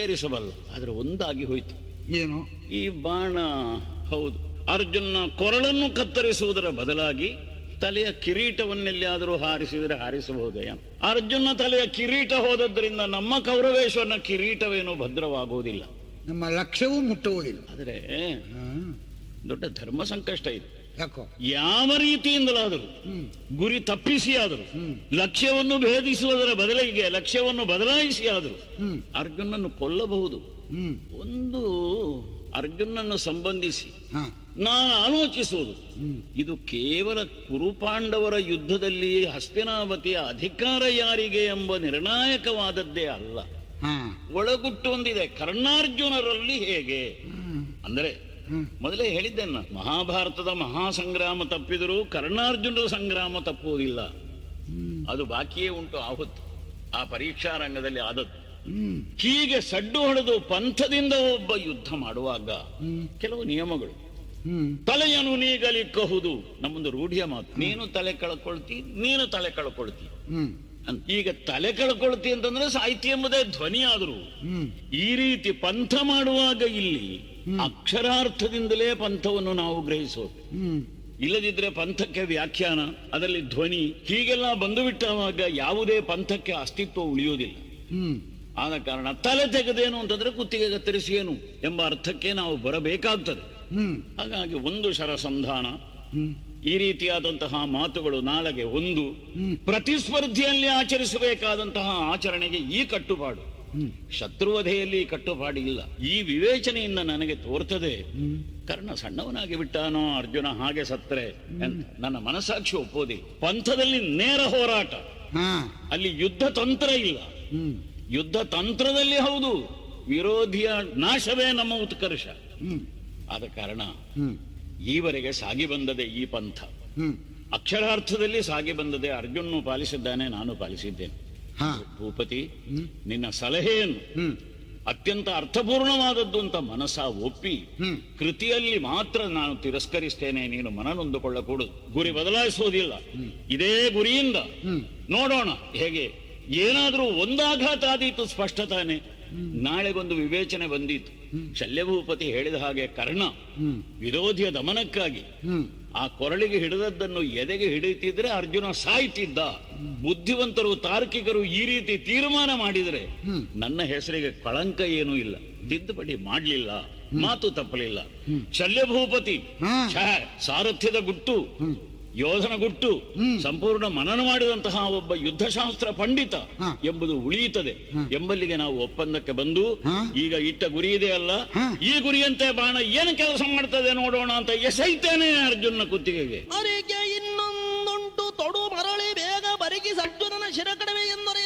ಏರಿಸಬಲ್ಲ. ಆದ್ರೆ ಒಂದಾಗಿ ಹೋಯ್ತು. ಏನು? ಈ ಬಾಣ, ಹೌದು, ಅರ್ಜುನ ಕೊರಳನ್ನು ಕತ್ತರಿಸುವುದರ ಬದಲಾಗಿ ತಲೆಯ ಕಿರೀಟವನ್ನೆಲ್ಲಿಯಾದರೂ ಹಾರಿಸಿದರೆ ಹಾರಿಸಬಹುದಯ್ಯ. ಅರ್ಜುನ ತಲೆಯ ಕಿರೀಟ ಹೋದದ್ರಿಂದ ನಮ್ಮ ಕೌರವೇಶ್ವರನ ಕಿರೀಟವೇನು ಭದ್ರವಾಗುವುದಿಲ್ಲ, ನಮ್ಮ ಲಕ್ಷ್ಯವೂ ಮುಟ್ಟುವುದಿಲ್ಲ. ಆದರೆ ಹಾ, ದೊಡ್ಡ ಧರ್ಮ ಸಂಕಷ್ಟ ಇದು. ಯಾಕೋ? ಯಾವ ರೀತಿಯಿಂದಲಾದರೂ ಹ್ಮ್ ಗುರಿ ತಪ್ಪಿಸಿ ಆದರೂ, ಹ್ಮ್. ಲಕ್ಷ್ಯವನ್ನು ಭೇದಿಸುವುದರ ಬದಲಿಗೆ ಲಕ್ಷ್ಯವನ್ನು ಬದಲಾಯಿಸಿ ಆದರೂ ಹ್ಮ್ ಅರ್ಜುನನ್ನು ಕೊಲ್ಲಬಹುದು. ಹ್ಮ್ ಒಂದು ಅರ್ಜುನನ್ನು ಸಂಬಂಧಿಸಿ ಹಾ, ನಾನು ಆಲೋಚಿಸುವುದು, ಹ್ಮ್ ಇದು ಕೇವಲ ಕುರುಪಾಂಡವರ ಯುದ್ಧದಲ್ಲಿ ಹಸ್ತಿನಾವತಿಯ ಅಧಿಕಾರ ಯಾರಿಗೆ ಎಂಬ ನಿರ್ಣಾಯಕವಾದದ್ದೇ ಅಲ್ಲ. ಹಾ, ಒಳಗುಟ್ಟು ಒಂದಿದೆ, ಕರ್ಣಾರ್ಜುನರಲ್ಲಿ ಹೇಗೆ ಹ್ಮ್ ಅಂದರೆ, ಹ್ಮ್ ಮೊದಲೇ ಹೇಳಿದ್ದೇನೆ, ಮಹಾಭಾರತದ ಮಹಾಸಂಗ್ರಾಮ ತಪ್ಪಿದರೂ ಕರ್ಣಾರ್ಜುನರ ಸಂಗ್ರಾಮ ತಪ್ಪುವುದಿಲ್ಲ. ಹ್ಮ್ ಅದು ಬಾಕಿಯೇ ಉಂಟು ಆವತ್ತು, ಆ ಪರೀಕ್ಷಾ ರಂಗದಲ್ಲಿ ಆದದ್ದು. ಹ್ಮ್ ಹೀಗೆ ಸಡ್ಡು ಹೊಡೆದು ಪಂಥದಿಂದ ಒಬ್ಬ ಯುದ್ಧ ಮಾಡುವಾಗ ಹ್ಮ್ ಕೆಲವು ನಿಯಮಗಳು. ಹ್ಮ್ ತಲೆಯನ್ನು ನೀಗಲಿಕ್ಕಹುದು, ನಮ್ಮೊಂದು ರೂಢಿಯ ಮಾತು. ನೀನು ತಲೆ ಕಳ್ಕೊಳ್ತಿ, ನೀನು ತಲೆ ಕಳ್ಕೊಳ್ತಿ. ಹ್ಮ್ ಈಗ ತಲೆ ಕಳ್ಕೊಳ್ತಿ ಅಂತಂದ್ರೆ ಸಾಹಿತ್ಯ ಎಂಬುದೇ ಧ್ವನಿ ಆದರೂ, ಹ್ಮ್ ಈ ರೀತಿ ಪಂಥ ಮಾಡುವಾಗ ಇಲ್ಲಿ ಅಕ್ಷರಾರ್ಥದಿಂದಲೇ ಪಂಥವನ್ನು ನಾವು ಗ್ರಹಿಸೋದು. ಹ್ಮ್ ಇಲ್ಲದಿದ್ರೆ ಪಂಥಕ್ಕೆ ವ್ಯಾಖ್ಯಾನ, ಅದರಲ್ಲಿ ಧ್ವನಿ ಹೀಗೆಲ್ಲ ಬಂದು ಬಿಟ್ಟವಾಗ ಯಾವುದೇ ಪಂಥಕ್ಕೆ ಅಸ್ತಿತ್ವ ಉಳಿಯುವುದಿಲ್ಲ. ಹ್ಮ್ ಆದ ಕಾರಣ ತಲೆ ತೆಗೆದೇನು ಅಂತಂದ್ರೆ ಕುತ್ತಿಗೆ ಕತ್ತರಿಸಿ ಏನು ಎಂಬ ಅರ್ಥಕ್ಕೆ ನಾವು ಬರಬೇಕಾಗ್ತದೆ. ಹ್ಮ್ ಹಾಗಾಗಿ ಒಂದು ಶರಸಂಧಾನ, ಹ್ಮ್ ಈ ರೀತಿಯಾದಂತಹ ಮಾತುಗಳು ನಾಳೆಗೆ ಒಂದು ಹ್ಮ್ ಪ್ರತಿಸ್ಪರ್ಧಿಯಲ್ಲಿ ಆಚರಿಸಬೇಕಾದಂತಹ ಆಚರಣೆಗೆ ಈ ಕಟ್ಟುಪಾಡು, ಹ್ಮ್ ಶತ್ರುವಧೆಯಲ್ಲಿ ಕಟ್ಟುಪಾಡಿಲ್ಲ. ಈ ವಿವೇಚನೆಯಿಂದ ನನಗೆ ತೋರ್ತದೆ, ಹ್ಮ್ ಕರ್ಣ ಸಣ್ಣವನಾಗಿ ಬಿಟ್ಟಾನೋ ಅರ್ಜುನ ಹಾಗೆ ಸತ್ತರೆ ಅಂತ ನನ್ನ ಮನಸ್ಸಾಕ್ಷಿ ಒಪ್ಪೋದಿಲ್ಲ. ಪಂಥದಲ್ಲಿ ನೇರ ಹೋರಾಟ, ಹಾ ಅಲ್ಲಿ ಯುದ್ಧ ತಂತ್ರ ಇಲ್ಲ. ಹ್ಮ್ ಯುದ್ಧ ತಂತ್ರದಲ್ಲಿ ಹೌದು, ವಿರೋಧಿಯ ನಾಶವೇ ನಮ್ಮ ಉತ್ಕರ್ಷ. ಹ್ಮ್ ಆದ ಕಾರಣ ಹ್ಮ್ ಈವರೆಗೆ ಸಾಗಿ ಬಂದದೆ ಈ ಪಂಥ. ಹ್ಮ್ ಅಕ್ಷರಾರ್ಥದಲ್ಲಿ ಸಾಗಿ ಬಂದದೆ. ಅರ್ಜುನನು ಪಾಲಿಸಿದ್ದಾನೆ, ನಾನು ಪಾಲಿಸಿದ್ದೇನೆ. ಹಾ ಭೂಪತಿ, ಹ್ಮ್ ನಿನ್ನ ಸಲಹೆಯನ್ನು ಹ್ಮ್ ಅತ್ಯಂತ ಅರ್ಥಪೂರ್ಣವಾದದ್ದು ಅಂತ ಮನಸ್ಸಾ ಒಪ್ಪಿ ಹ್ಮ್ ಕೃತಿಯಲ್ಲಿ ಮಾತ್ರ ನಾನು ತಿರಸ್ಕರಿಸ್ತೇನೆ. ನೀನು ಮನನೊಂದುಕೊಳ್ಳಕೂಡದು, ಗುರಿ ಬದಲಾಯಿಸುವುದಿಲ್ಲ. ಇದೇ ಗುರಿಯಿಂದ ಹ್ಮ್ ನೋಡೋಣ ಹೇಗೆ. ಏನಾದರೂ ಒಂದಾಘಾತ ಆದೀತು ಸ್ಪಷ್ಟ ತಾನೆ. ನಾಳೆಗೊಂದು ವಿವೇಚನೆ ಬಂದೀತು. ಶಲ್ಯಭೂಪತಿ ಹೇಳಿದ ಹಾಗೆ ಕರ್ಣ ಹ್ಮ್ ವಿರೋಧಿಯ ದಮನಕ್ಕಾಗಿ ಹ್ಮ್ ಆ ಕೊರಳಿಗೆ ಹಿಡಿದದ್ದನ್ನು ಎದೆಗೆ ಹಿಡಿತಿದ್ರೆ ಅರ್ಜುನ ಸಾಯ್ತಿದ್ದ. ಬುದ್ಧಿವಂತರು ತಾರ್ಕಿಕರು ಈ ರೀತಿ ತೀರ್ಮಾನ ಮಾಡಿದರೆ ನನ್ನ ಹೆಸರಿಗೆ ಕಳಂಕ ಏನೂ ಇಲ್ಲ. ತಿದ್ದುಪಡಿ ಮಾಡಲಿಲ್ಲ, ಮಾತು ತಪ್ಪಲಿಲ್ಲ. ಶಲ್ಯಭೂಪತಿ ಹಾ. ಛೇ, ಸಾರಥ್ಯದ ಗುಟ್ಟು, ಯೋಧನ ಗುಟ್ಟು, ಸಂಪೂರ್ಣ ಮನನ ಮಾಡಿದಂತಹ ಒಬ್ಬ ಯುದ್ಧಶಾಸ್ತ್ರ ಪಂಡಿತ ಹಾ. ಎಂಬುದು ಉಳಿಯುತ್ತದೆ ಎಂಬಲ್ಲಿಗೆ ನಾವು ಒಪ್ಪಂದಕ್ಕೆ ಬಂದು, ಹಾ. ಈಗ ಇಟ್ಟ ಗುರಿ ಇದೆಯಲ್ಲ, ಹಾ. ಈ ಗುರಿಯಂತೆ ಬಾಣ ಏನು ಕೆಲಸ ಮಾಡ್ತದೆ ನೋಡೋಣ ಅಂತ ಎಸೈತೇನೆ ಅರ್ಜುನ ಕುತ್ತಿಗೆಗೆ. ಅರಿಗೆ ಇನ್ನೊಂದುಂಟು ತೊಡು ಮರಳಿ ಬೇಗ ಬರಿಗಿ ಅರ್ಜುನನ ಶಿರ ಕಡಿಮೆ ಎಂದರೆ